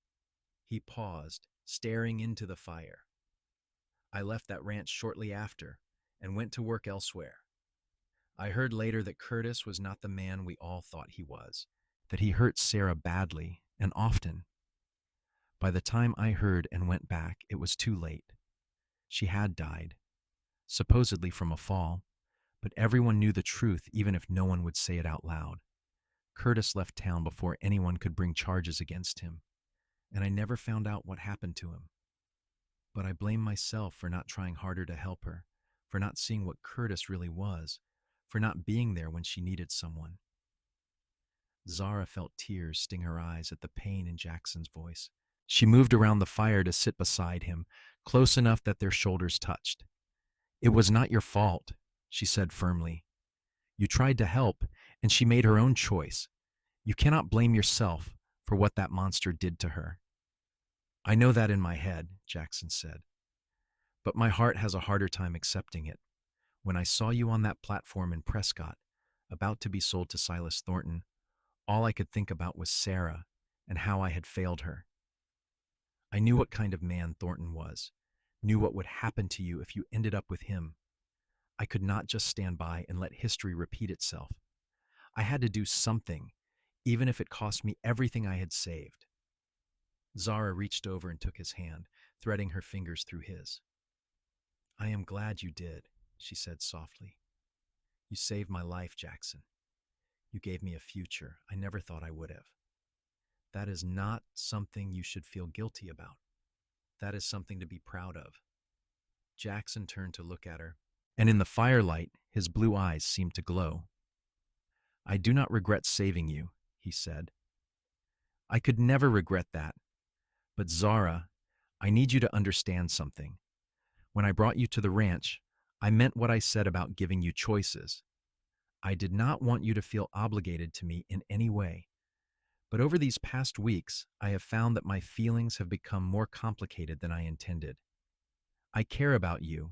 He paused, staring into the fire. I left that ranch shortly after and went to work elsewhere. I heard later that Curtis was not the man we all thought he was, that he hurt Sarah badly and often. By the time I heard and went back, it was too late. She had died, supposedly from a fall, but everyone knew the truth even if no one would say it out loud. Curtis left town before anyone could bring charges against him, and I never found out what happened to him. But I blame myself for not trying harder to help her, for not seeing what Curtis really was, for not being there when she needed someone. Zara felt tears sting her eyes at the pain in Jackson's voice. She moved around the fire to sit beside him, close enough that their shoulders touched. It was not your fault, she said firmly. You tried to help, and she made her own choice. You cannot blame yourself for what that monster did to her. I know that in my head, Jackson said, but my heart has a harder time accepting it. When I saw you on that platform in Prescott, about to be sold to Silas Thornton, all I could think about was Sarah and how I had failed her. I knew what kind of man Thornton was, knew what would happen to you if you ended up with him. I could not just stand by and let history repeat itself. I had to do something, even if it cost me everything I had saved. Zara reached over and took his hand, threading her fingers through his. I am glad you did, she said softly. You saved my life, Jackson. You gave me a future I never thought I would have. That is not something you should feel guilty about. That is something to be proud of. Jackson turned to look at her, and in the firelight, his blue eyes seemed to glow. I do not regret saving you, he said. I could never regret that. But Zara, I need you to understand something. When I brought you to the ranch, I meant what I said about giving you choices. I did not want you to feel obligated to me in any way. But over these past weeks, I have found that my feelings have become more complicated than I intended. I care about you,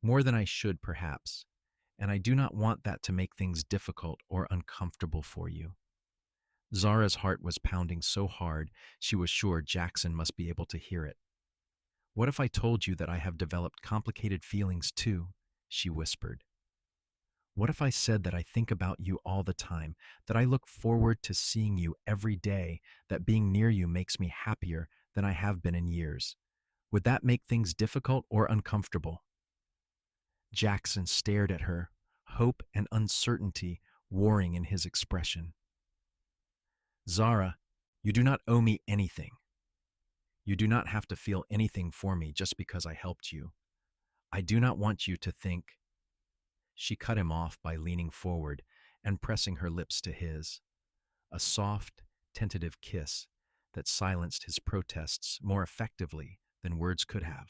more than I should perhaps, and I do not want that to make things difficult or uncomfortable for you. Zara's heart was pounding so hard she was sure Jackson must be able to hear it. What if I told you that I have developed complicated feelings too? She whispered. What if I said that I think about you all the time, that I look forward to seeing you every day, that being near you makes me happier than I have been in years? Would that make things difficult or uncomfortable? Jackson stared at her, hope and uncertainty warring in his expression. Zara, you do not owe me anything. You do not have to feel anything for me just because I helped you. I do not want you to think. She cut him off by leaning forward and pressing her lips to his, a soft, tentative kiss that silenced his protests more effectively than words could have.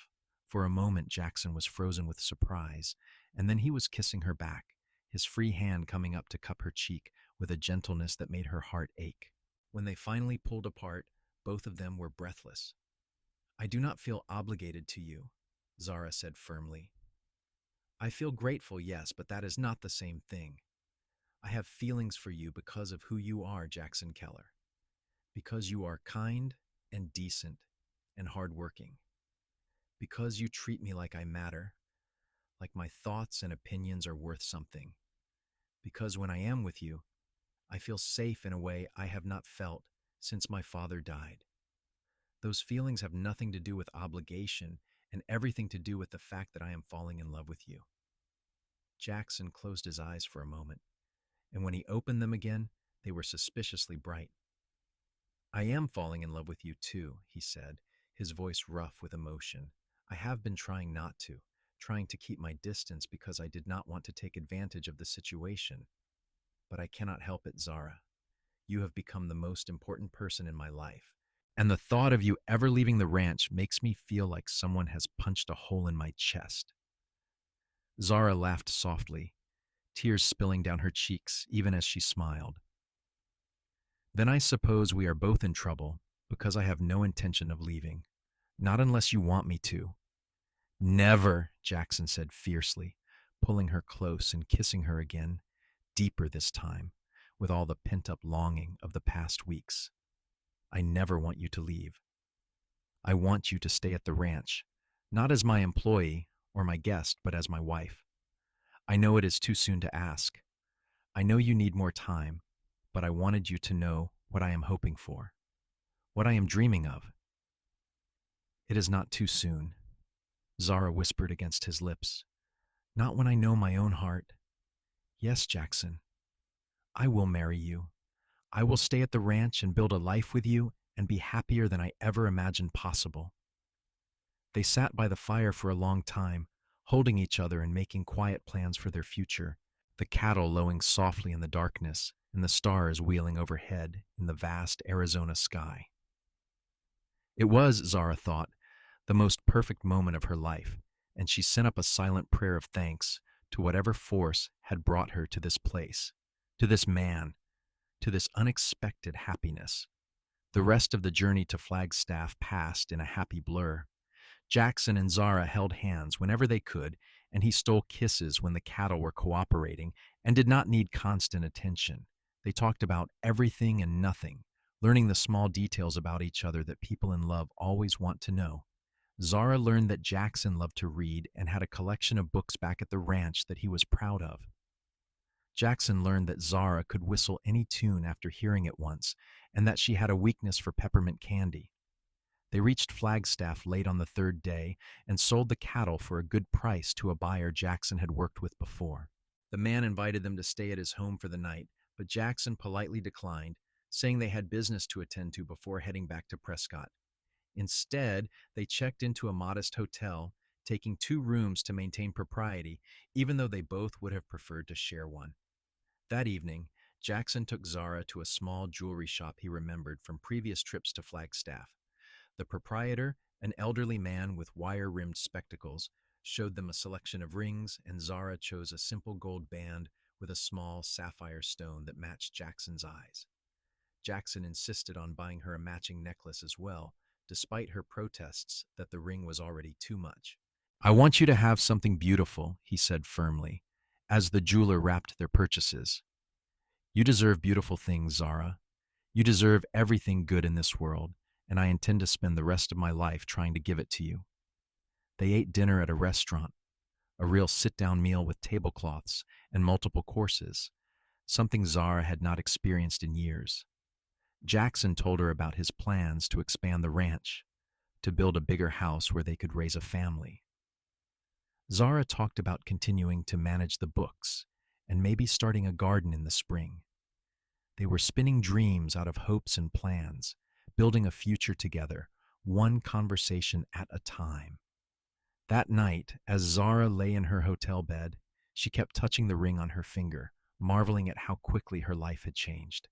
For a moment, Jackson was frozen with surprise, and then he was kissing her back, his free hand coming up to cup her cheek with a gentleness that made her heart ache. When they finally pulled apart, both of them were breathless. I do not feel obligated to you, Zara said firmly. I feel grateful, yes, but that is not the same thing. I have feelings for you because of who you are, Jackson Keller. Because you are kind and decent and hardworking. Because you treat me like I matter, like my thoughts and opinions are worth something. Because when I am with you, I feel safe in a way I have not felt since my father died. Those feelings have nothing to do with obligation and everything to do with the fact that I am falling in love with you. Jackson closed his eyes for a moment, and when he opened them again, they were suspiciously bright. I am falling in love with you too, he said, his voice rough with emotion. I have been trying not to, trying to keep my distance because I did not want to take advantage of the situation. But I cannot help it, Zara. You have become the most important person in my life, and the thought of you ever leaving the ranch makes me feel like someone has punched a hole in my chest. Zara laughed softly, tears spilling down her cheeks even as she smiled. Then I suppose we are both in trouble because I have no intention of leaving, not unless you want me to. Never, Jackson said fiercely, pulling her close and kissing her again, deeper this time, with all the pent-up longing of the past weeks. I never want you to leave. I want you to stay at the ranch, not as my employee or my guest, but as my wife. I know it is too soon to ask. I know you need more time, but I wanted you to know what I am hoping for, what I am dreaming of. It is not too soon, Zara whispered against his lips. Not when I know my own heart. Yes, Jackson, I will marry you. I will stay at the ranch and build a life with you and be happier than I ever imagined possible. They sat by the fire for a long time, holding each other and making quiet plans for their future, the cattle lowing softly in the darkness and the stars wheeling overhead in the vast Arizona sky. It was, Zara thought, the most perfect moment of her life, and she sent up a silent prayer of thanks to whatever force had brought her to this place, to this man, to this unexpected happiness. The rest of the journey to Flagstaff passed in a happy blur. Jackson and Zara held hands whenever they could, and he stole kisses when the cattle were cooperating and did not need constant attention. They talked about everything and nothing, learning the small details about each other that people in love always want to know. Zara learned that Jackson loved to read and had a collection of books back at the ranch that he was proud of. Jackson learned that Zara could whistle any tune after hearing it once, and that she had a weakness for peppermint candy. They reached Flagstaff late on the third day and sold the cattle for a good price to a buyer Jackson had worked with before. The man invited them to stay at his home for the night, but Jackson politely declined, saying they had business to attend to before heading back to Prescott. Instead, they checked into a modest hotel, taking two rooms to maintain propriety, even though they both would have preferred to share one. That evening, Jackson took Zara to a small jewelry shop he remembered from previous trips to Flagstaff. The proprietor, an elderly man with wire-rimmed spectacles, showed them a selection of rings, and Zara chose a simple gold band with a small sapphire stone that matched Jackson's eyes. Jackson insisted on buying her a matching necklace as well, despite her protests that the ring was already too much. "I want you to have something beautiful," he said firmly, as the jeweler wrapped their purchases. "You deserve beautiful things, Zara. You deserve everything good in this world, and I intend to spend the rest of my life trying to give it to you." They ate dinner at a restaurant, a real sit-down meal with tablecloths and multiple courses, something Zara had not experienced in years. Jackson told her about his plans to expand the ranch, to build a bigger house where they could raise a family. Zara talked about continuing to manage the books and maybe starting a garden in the spring. They were spinning dreams out of hopes and plans, building a future together, one conversation at a time. That night, as Zara lay in her hotel bed, she kept touching the ring on her finger, marveling at how quickly her life had changed.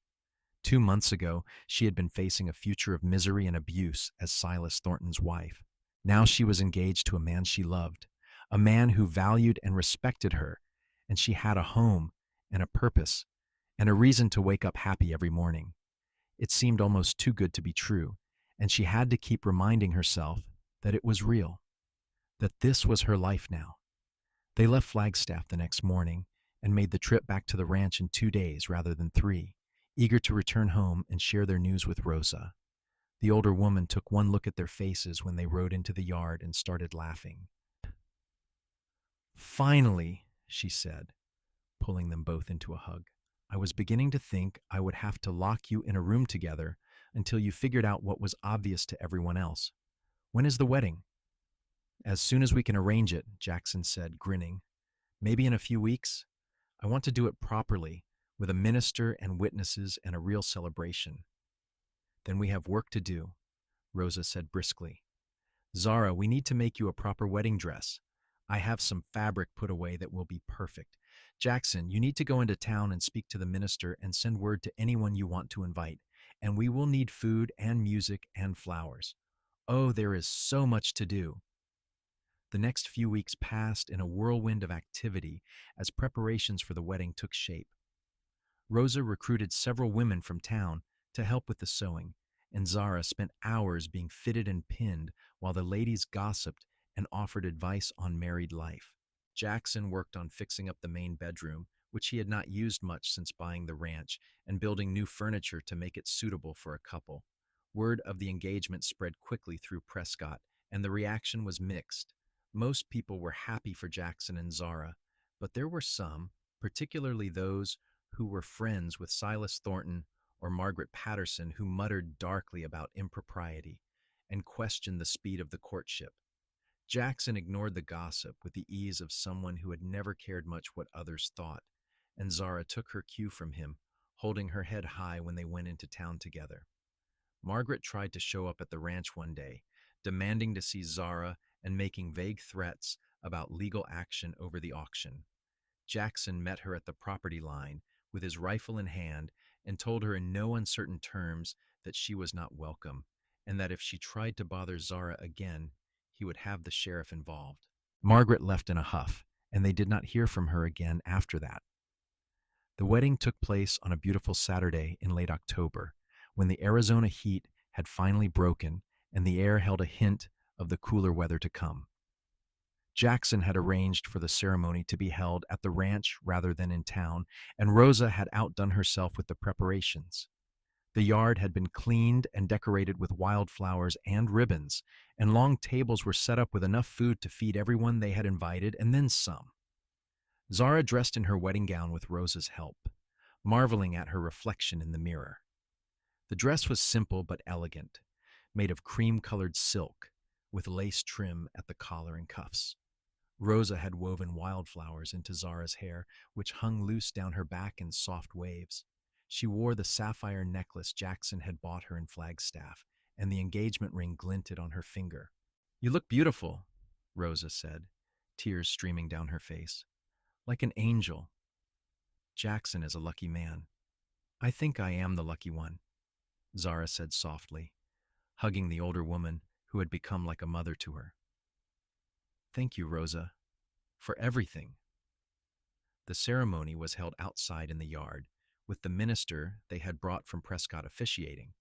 2 months ago, she had been facing a future of misery and abuse as Silas Thornton's wife. Now she was engaged to a man she loved, a man who valued and respected her, and she had a home and a purpose and a reason to wake up happy every morning. It seemed almost too good to be true, and she had to keep reminding herself that it was real, that this was her life now. They left Flagstaff the next morning and made the trip back to the ranch in 2 days rather than 3, eager to return home and share their news with Rosa. The older woman took one look at their faces when they rode into the yard and started laughing. "Finally," she said, pulling them both into a hug. "I was beginning to think I would have to lock you in a room together until you figured out what was obvious to everyone else. When is the wedding?" "As soon as we can arrange it," Jackson said, grinning. "Maybe in a few weeks. I want to do it properly, with a minister and witnesses and a real celebration." "Then we have work to do," Rosa said briskly. "Zara, we need to make you a proper wedding dress. I have some fabric put away that will be perfect. Jackson, you need to go into town and speak to the minister and send word to anyone you want to invite. And we will need food and music and flowers. Oh, there is so much to do." The next few weeks passed in a whirlwind of activity as preparations for the wedding took shape. Rosa recruited several women from town to help with the sewing, and Zara spent hours being fitted and pinned while the ladies gossiped and offered advice on married life. Jackson worked on fixing up the main bedroom, which he had not used much since buying the ranch, and building new furniture to make it suitable for a couple. Word of the engagement spread quickly through Prescott, and the reaction was mixed. Most people were happy for Jackson and Zara, but there were some, particularly those who were friends with Silas Thornton or Margaret Patterson, who muttered darkly about impropriety and questioned the speed of the courtship. Jackson ignored the gossip with the ease of someone who had never cared much what others thought, and Zara took her cue from him, holding her head high when they went into town together. Margaret tried to show up at the ranch one day, demanding to see Zara and making vague threats about legal action over the auction. Jackson met her at the property line with his rifle in hand and told her in no uncertain terms that she was not welcome, and that if she tried to bother Zara again, he would have the sheriff involved. Margaret left in a huff, and they did not hear from her again after that. The wedding took place on a beautiful Saturday in late October, when the Arizona heat had finally broken and the air held a hint of the cooler weather to come. Jackson had arranged for the ceremony to be held at the ranch rather than in town, and Rosa had outdone herself with the preparations. The yard had been cleaned and decorated with wildflowers and ribbons, and long tables were set up with enough food to feed everyone they had invited, and then some. Zara dressed in her wedding gown with Rosa's help, marveling at her reflection in the mirror. The dress was simple but elegant, made of cream-colored silk, with lace trim at the collar and cuffs. Rosa had woven wildflowers into Zara's hair, which hung loose down her back in soft waves. She wore the sapphire necklace Jackson had bought her in Flagstaff, and the engagement ring glinted on her finger. "You look beautiful," Rosa said, tears streaming down her face. Like an angel. Jackson is a lucky man. I think I am the lucky one, Zara said softly, hugging the older woman who had become like a mother to her. Thank you, Rosa, for everything. The ceremony was held outside in the yard, with the minister they had brought from Prescott officiating.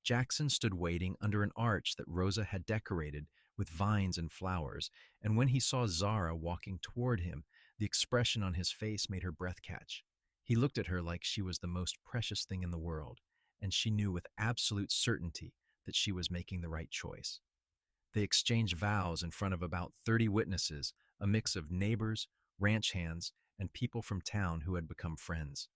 Jackson stood waiting under an arch that Rosa had decorated with vines and flowers, and when he saw Zara walking toward him, the expression on his face made her breath catch. He looked at her like she was the most precious thing in the world, and she knew with absolute certainty that she was making the right choice. They exchanged vows in front of about 30 witnesses, a mix of neighbors, ranch hands, and people from town who had become friends.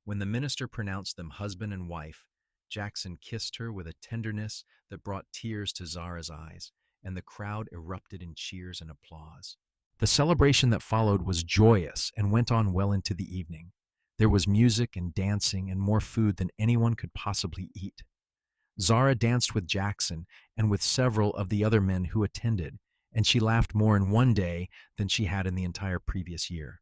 When the minister pronounced them husband and wife, Jackson kissed her with a tenderness that brought tears to Zara's eyes, and the crowd erupted in cheers and applause. The celebration that followed was joyous and went on well into the evening. There was music and dancing and more food than anyone could possibly eat. Zara danced with Jackson and with several of the other men who attended, and she laughed more in one day than she had in the entire previous year.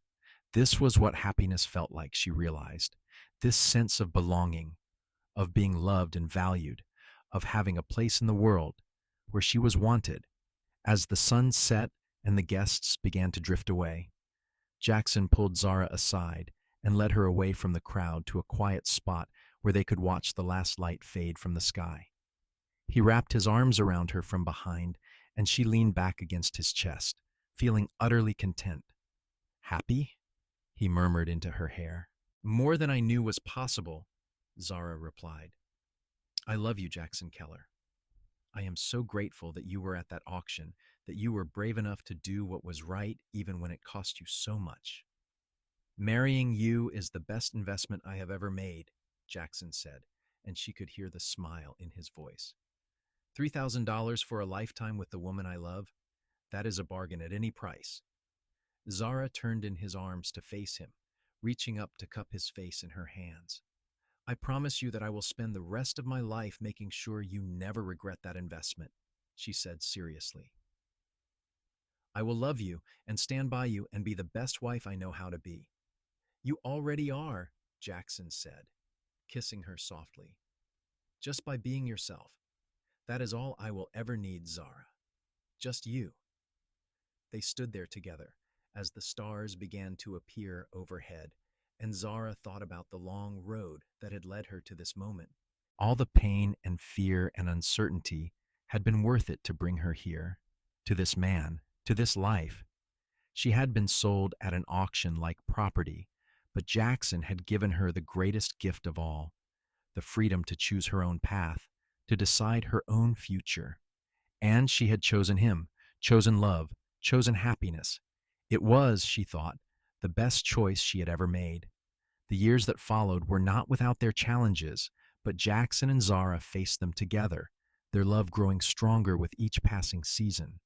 This was what happiness felt like, she realized. This sense of belonging, of being loved and valued, of having a place in the world where she was wanted. As the sun set and the guests began to drift away, Jackson pulled Zara aside and led her away from the crowd to a quiet spot where they could watch the last light fade from the sky. He wrapped his arms around her from behind, and she leaned back against his chest, feeling utterly content. Happy? He murmured into her hair. More than I knew was possible, Zara replied. I love you, Jackson Keller. I am so grateful that you were at that auction, that you were brave enough to do what was right even when it cost you so much. Marrying you is the best investment I have ever made, Jackson said, and she could hear the smile in his voice. $3,000 for a lifetime with the woman I love? That is a bargain at any price. Zara turned in his arms to face him, reaching up to cup his face in her hands. I promise you that I will spend the rest of my life making sure you never regret that investment, she said seriously. I will love you and stand by you and be the best wife I know how to be. You already are, Jackson said, kissing her softly. Just by being yourself. That is all I will ever need, Zara. Just you. They stood there together as the stars began to appear overhead, and Zara thought about the long road that had led her to this moment. All the pain and fear and uncertainty had been worth it to bring her here, to this man, to this life. She had been sold at an auction like property, but Jackson had given her the greatest gift of all, the freedom to choose her own path, to decide her own future. And she had chosen him, chosen love, chosen happiness. It was, she thought, the best choice she had ever made. The years that followed were not without their challenges, but Jackson and Zara faced them together, their love growing stronger with each passing season.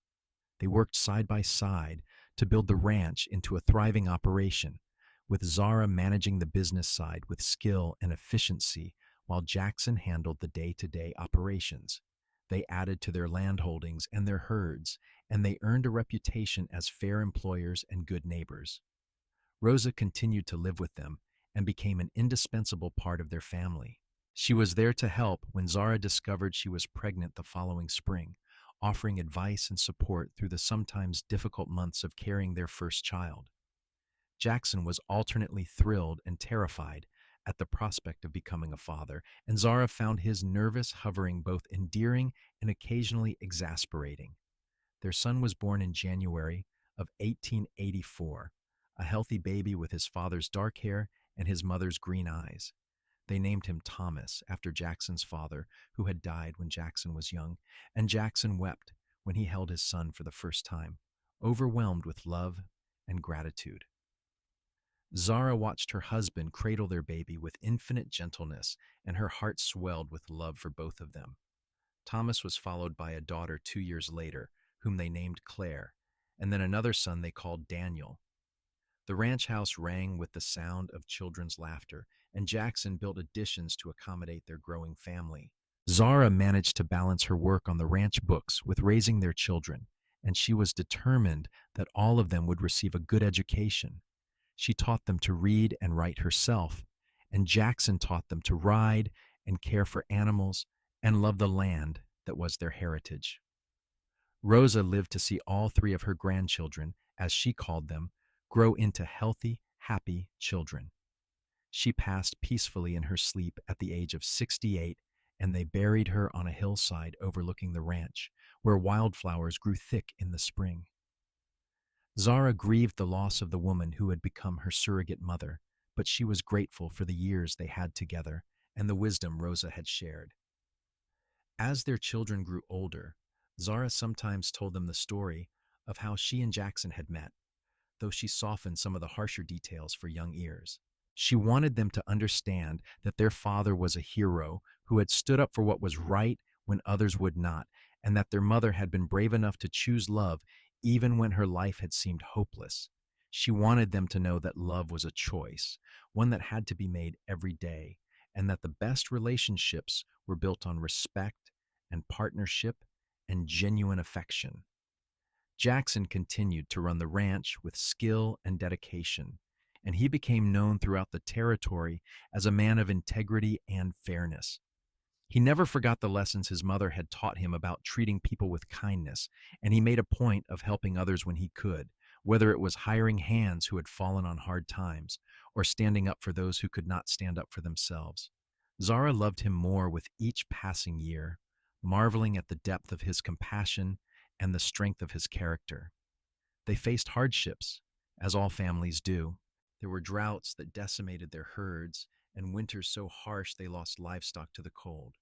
They worked side by side to build the ranch into a thriving operation, with Zara managing the business side with skill and efficiency while Jackson handled the day-to-day operations. They added to their land holdings and their herds, and they earned a reputation as fair employers and good neighbors. Rosa continued to live with them and became an indispensable part of their family. She was there to help when Zara discovered she was pregnant the following spring, offering advice and support through the sometimes difficult months of carrying their first child. Jackson was alternately thrilled and terrified at the prospect of becoming a father, and Zara found his nervous hovering both endearing and occasionally exasperating. Their son was born in January of 1884, a healthy baby with his father's dark hair and his mother's green eyes. They named him Thomas after Jackson's father, who had died when Jackson was young, and Jackson wept when he held his son for the first time, overwhelmed with love and gratitude. Zara watched her husband cradle their baby with infinite gentleness, and her heart swelled with love for both of them. Thomas was followed by a daughter 2 years later, whom they named Claire, and then another son they called Daniel. The ranch house rang with the sound of children's laughter, and Jackson built additions to accommodate their growing family. Zara managed to balance her work on the ranch books with raising their children, and she was determined that all of them would receive a good education. She taught them to read and write herself, and Jackson taught them to ride and care for animals and love the land that was their heritage. Rosa lived to see all three of her grandchildren, as she called them, grow into healthy, happy children. She passed peacefully in her sleep at the age of 68, and they buried her on a hillside overlooking the ranch, where wildflowers grew thick in the spring. Zara grieved the loss of the woman who had become her surrogate mother, but she was grateful for the years they had together and the wisdom Rosa had shared. As their children grew older, Zara sometimes told them the story of how she and Jackson had met, though she softened some of the harsher details for young ears. She wanted them to understand that their father was a hero who had stood up for what was right when others would not, and that their mother had been brave enough to choose love even when her life had seemed hopeless. She wanted them to know that love was a choice, one that had to be made every day, and that the best relationships were built on respect and partnership and genuine affection. Jackson continued to run the ranch with skill and dedication, and he became known throughout the territory as a man of integrity and fairness. He never forgot the lessons his mother had taught him about treating people with kindness, and he made a point of helping others when he could, whether it was hiring hands who had fallen on hard times or standing up for those who could not stand up for themselves. Zara loved him more with each passing year, marveling at the depth of his compassion and the strength of his character. They faced hardships, as all families do. There were droughts that decimated their herds, and winters so harsh they lost livestock to the cold.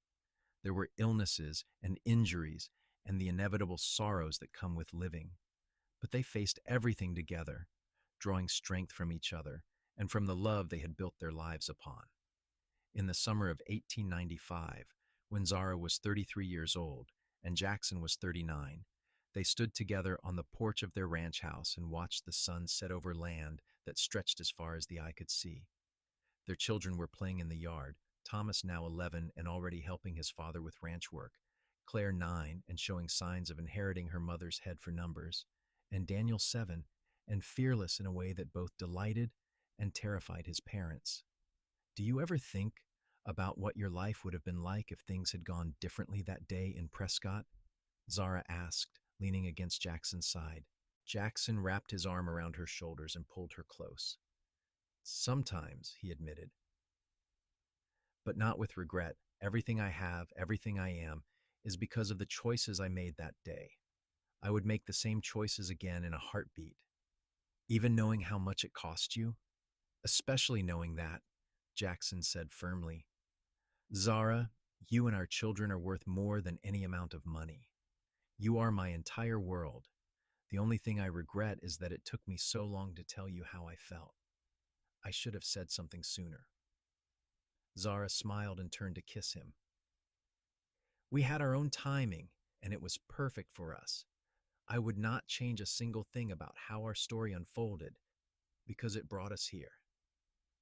There were illnesses and injuries and the inevitable sorrows that come with living. But they faced everything together, drawing strength from each other and from the love they had built their lives upon. In the summer of 1895, when Zara was 33 years old and Jackson was 39, they stood together on the porch of their ranch house and watched the sun set over land that stretched as far as the eye could see. Their children were playing in the yard, Thomas, now 11 and already helping his father with ranch work, Claire, 9 and showing signs of inheriting her mother's head for numbers, and Daniel, 7 and fearless in a way that both delighted and terrified his parents. Do you ever think about what your life would have been like if things had gone differently that day in Prescott? Zara asked, leaning against Jackson's side. Jackson wrapped his arm around her shoulders and pulled her close. Sometimes, he admitted, but not with regret. Everything I have, everything I am, is because of the choices I made that day. I would make the same choices again in a heartbeat, even knowing how much it cost you. Especially knowing that, Jackson said firmly. Zara, you and our children are worth more than any amount of money. You are my entire world. The only thing I regret is that it took me so long to tell you how I felt. I should have said something sooner. Zara smiled and turned to kiss him. We had our own timing, and it was perfect for us. I would not change a single thing about how our story unfolded, because it brought us here,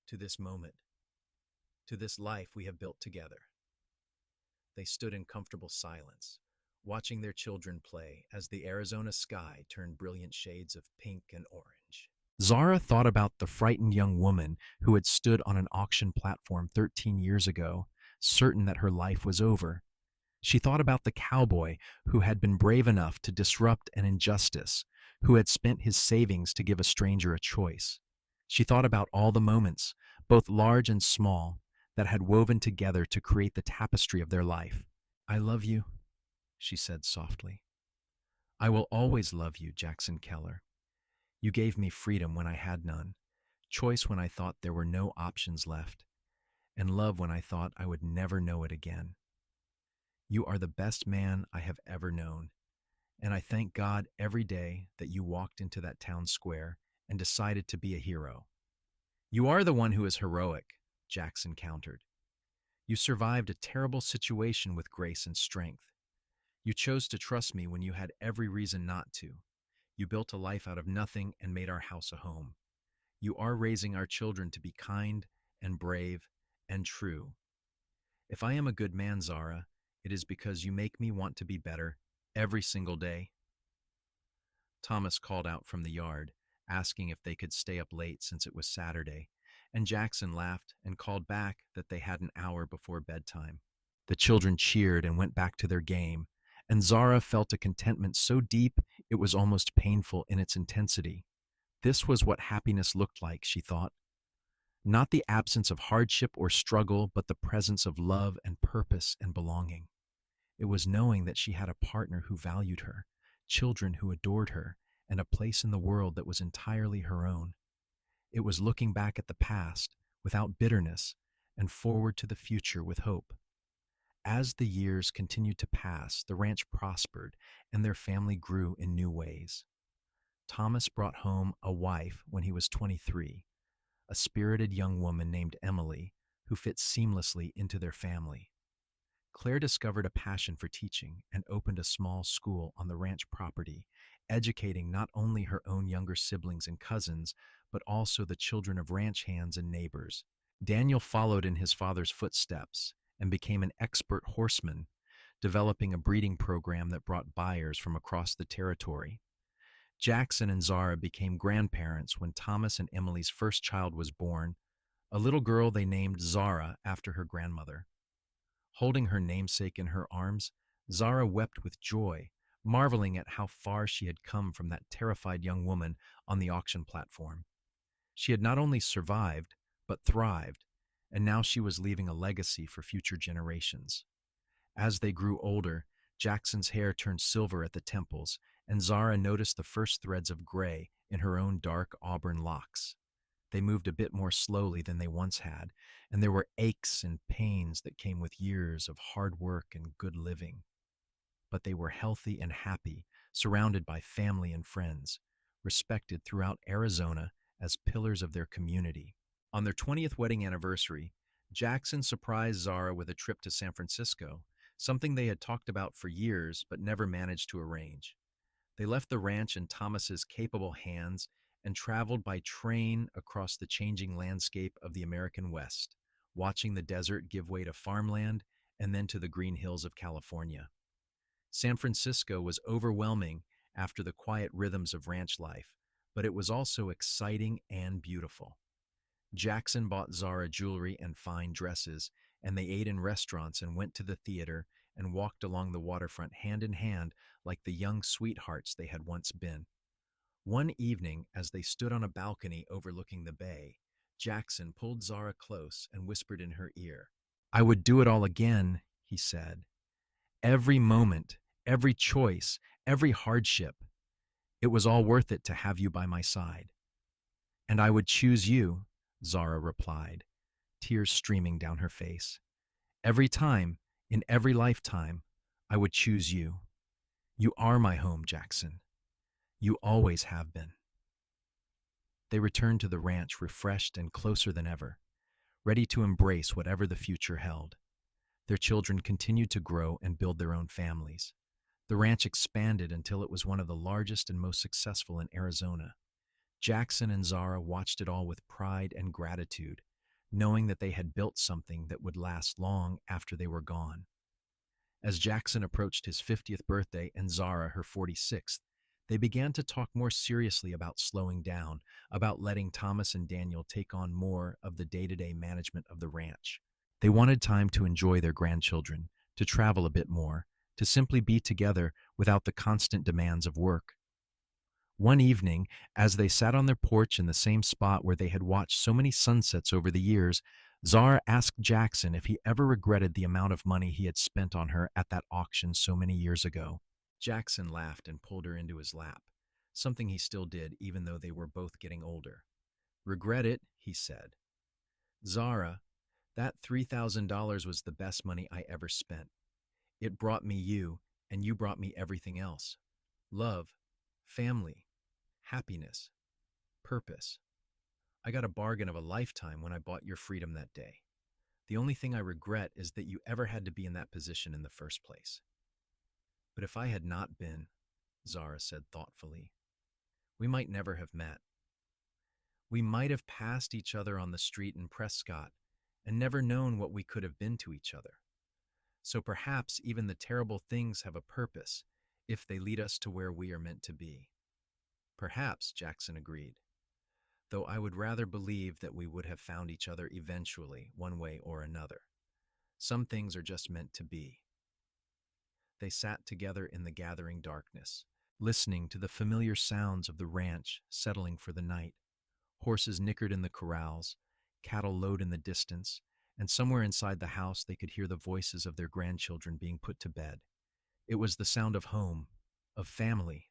to this moment, to this life we have built together. They stood in comfortable silence, watching their children play as the Arizona sky turned brilliant shades of pink and orange. Zara thought about the frightened young woman who had stood on an auction platform 13 years ago, certain that her life was over. She thought about the cowboy who had been brave enough to disrupt an injustice, who had spent his savings to give a stranger a choice. She thought about all the moments, both large and small, that had woven together to create the tapestry of their life. I love you, she said softly. I will always love you, Jackson Keller. You gave me freedom when I had none, choice when I thought there were no options left, and love when I thought I would never know it again. You are the best man I have ever known, and I thank God every day that you walked into that town square and decided to be a hero. You are the one who is heroic, Jackson countered. You survived a terrible situation with grace and strength. You chose to trust me when you had every reason not to. You built a life out of nothing and made our house a home. You are raising our children to be kind and brave and true. If I am a good man, Zara, it is because you make me want to be better every single day. Thomas called out from the yard, asking if they could stay up late since it was Saturday, and Jackson laughed and called back that they had an hour before bedtime. The children cheered and went back to their game, and Zara felt a contentment so deep it was almost painful in its intensity. This was what happiness looked like, she thought. Not the absence of hardship or struggle, but the presence of love and purpose and belonging. It was knowing that she had a partner who valued her, children who adored her, and a place in the world that was entirely her own. It was looking back at the past without bitterness and forward to the future with hope. As the years continued to pass, the ranch prospered and their family grew in new ways. Thomas brought home a wife when he was 23, a spirited young woman named Emily who fit seamlessly into their family. Claire discovered a passion for teaching and opened a small school on the ranch property, educating not only her own younger siblings and cousins, but also the children of ranch hands and neighbors. Daniel followed in his father's footsteps and became an expert horseman, developing a breeding program that brought buyers from across the territory. Jackson and Zara became grandparents when Thomas and Emily's first child was born, a little girl they named Zara after her grandmother. Holding her namesake in her arms, Zara wept with joy, marveling at how far she had come from that terrified young woman on the auction platform. She had not only survived, but thrived, and now she was leaving a legacy for future generations. As they grew older, Jackson's hair turned silver at the temples, and Zara noticed the first threads of gray in her own dark auburn locks. They moved a bit more slowly than they once had, and there were aches and pains that came with years of hard work and good living. But they were healthy and happy, surrounded by family and friends, respected throughout Arizona as pillars of their community. On their 20th wedding anniversary, Jackson surprised Zara with a trip to San Francisco, something they had talked about for years but never managed to arrange. They left the ranch in Thomas's capable hands and traveled by train across the changing landscape of the American West, watching the desert give way to farmland and then to the green hills of California. San Francisco was overwhelming after the quiet rhythms of ranch life, but it was also exciting and beautiful. Jackson bought Zara jewelry and fine dresses, and they ate in restaurants and went to the theater and walked along the waterfront hand in hand like the young sweethearts they had once been. One evening, as they stood on a balcony overlooking the bay, Jackson pulled Zara close and whispered in her ear. "I would do it all again," he said. "Every moment, every choice, every hardship. It was all worth it to have you by my side." "And I would choose you," Zara replied, tears streaming down her face. "Every time, in every lifetime, I would choose you. You are my home, Jackson. You always have been." They returned to the ranch refreshed and closer than ever, ready to embrace whatever the future held. Their children continued to grow and build their own families. The ranch expanded until it was one of the largest and most successful in Arizona. Jackson and Zara watched it all with pride and gratitude, knowing that they had built something that would last long after they were gone. As Jackson approached his 50th birthday and Zara her 46th, they began to talk more seriously about slowing down, about letting Thomas and Daniel take on more of the day-to-day management of the ranch. They wanted time to enjoy their grandchildren, to travel a bit more, to simply be together without the constant demands of work. One evening, as they sat on their porch in the same spot where they had watched so many sunsets over the years, Zara asked Jackson if he ever regretted the amount of money he had spent on her at that auction so many years ago. Jackson laughed and pulled her into his lap, something he still did even though they were both getting older. "Regret it," he said. "Zara, that $3,000 was the best money I ever spent. It brought me you, and you brought me everything else. Love, family, happiness, purpose. I got a bargain of a lifetime when I bought your freedom that day. The only thing I regret is that you ever had to be in that position in the first place." "But if I had not been," Zara said thoughtfully, "we might never have met. We might have passed each other on the street in Prescott and never known what we could have been to each other. So perhaps even the terrible things have a purpose if they lead us to where we are meant to be." Perhaps, Jackson agreed, though I would rather believe that we would have found each other eventually, one way or another. Some things are just meant to be. They sat together in the gathering darkness, listening to the familiar sounds of the ranch settling for the night. Horses nickered in the corrals, cattle lowed in the distance, and somewhere inside the house they could hear the voices of their grandchildren being put to bed. It was the sound of home, of family,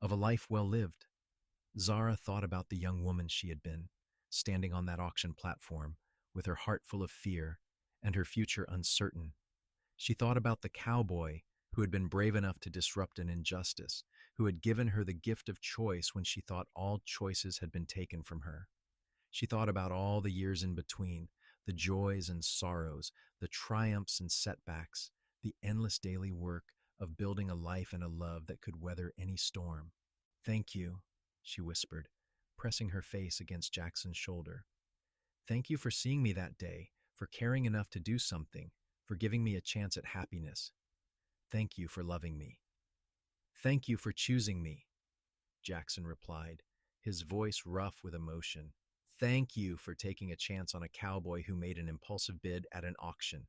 of a life well lived. Zara thought about the young woman she had been, standing on that auction platform, with her heart full of fear and her future uncertain. She thought about the cowboy who had been brave enough to disrupt an injustice, who had given her the gift of choice when she thought all choices had been taken from her. She thought about all the years in between, the joys and sorrows, the triumphs and setbacks, the endless daily work of building a life and a love that could weather any storm. Thank you, she whispered, pressing her face against Jackson's shoulder. Thank you for seeing me that day, for caring enough to do something, for giving me a chance at happiness. Thank you for loving me. Thank you for choosing me, Jackson replied, his voice rough with emotion. Thank you for taking a chance on a cowboy who made an impulsive bid at an auction.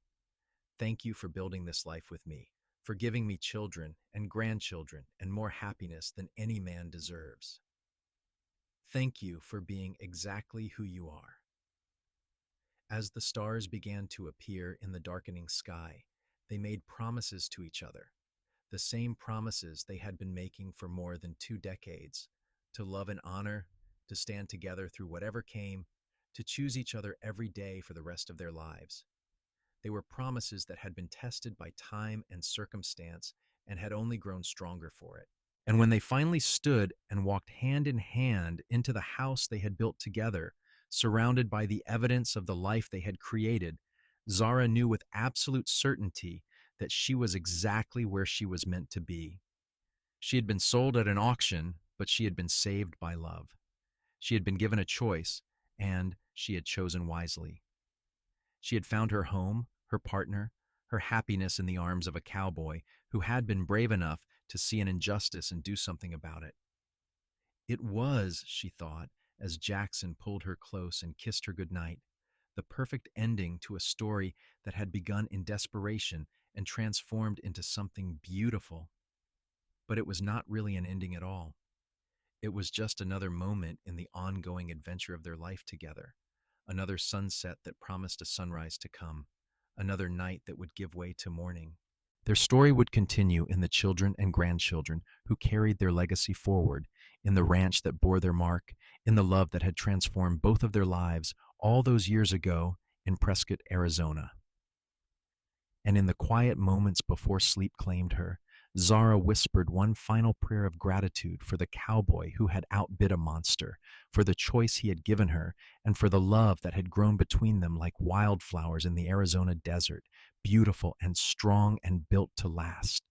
Thank you for building this life with me, for giving me children and grandchildren and more happiness than any man deserves. Thank you for being exactly who you are. As the stars began to appear in the darkening sky, they made promises to each other, the same promises they had been making for more than 2 decades, to love and honor, to stand together through whatever came, to choose each other every day for the rest of their lives. They were promises that had been tested by time and circumstance and had only grown stronger for it. And when they finally stood and walked hand in hand into the house they had built together, surrounded by the evidence of the life they had created, Zara knew with absolute certainty that she was exactly where she was meant to be. She had been sold at an auction, but she had been saved by love. She had been given a choice, and she had chosen wisely. She had found her home, her partner, her happiness in the arms of a cowboy who had been brave enough to see an injustice and do something about it. It was, she thought, as Jackson pulled her close and kissed her goodnight, the perfect ending to a story that had begun in desperation and transformed into something beautiful. But it was not really an ending at all. It was just another moment in the ongoing adventure of their life together, another sunset that promised a sunrise to come, another night that would give way to morning. Their story would continue in the children and grandchildren who carried their legacy forward, in the ranch that bore their mark, in the love that had transformed both of their lives all those years ago in Prescott, Arizona. And in the quiet moments before sleep claimed her, Zara whispered one final prayer of gratitude for the cowboy who had outbid a monster, for the choice he had given her, and for the love that had grown between them like wildflowers in the Arizona desert, beautiful and strong and built to last.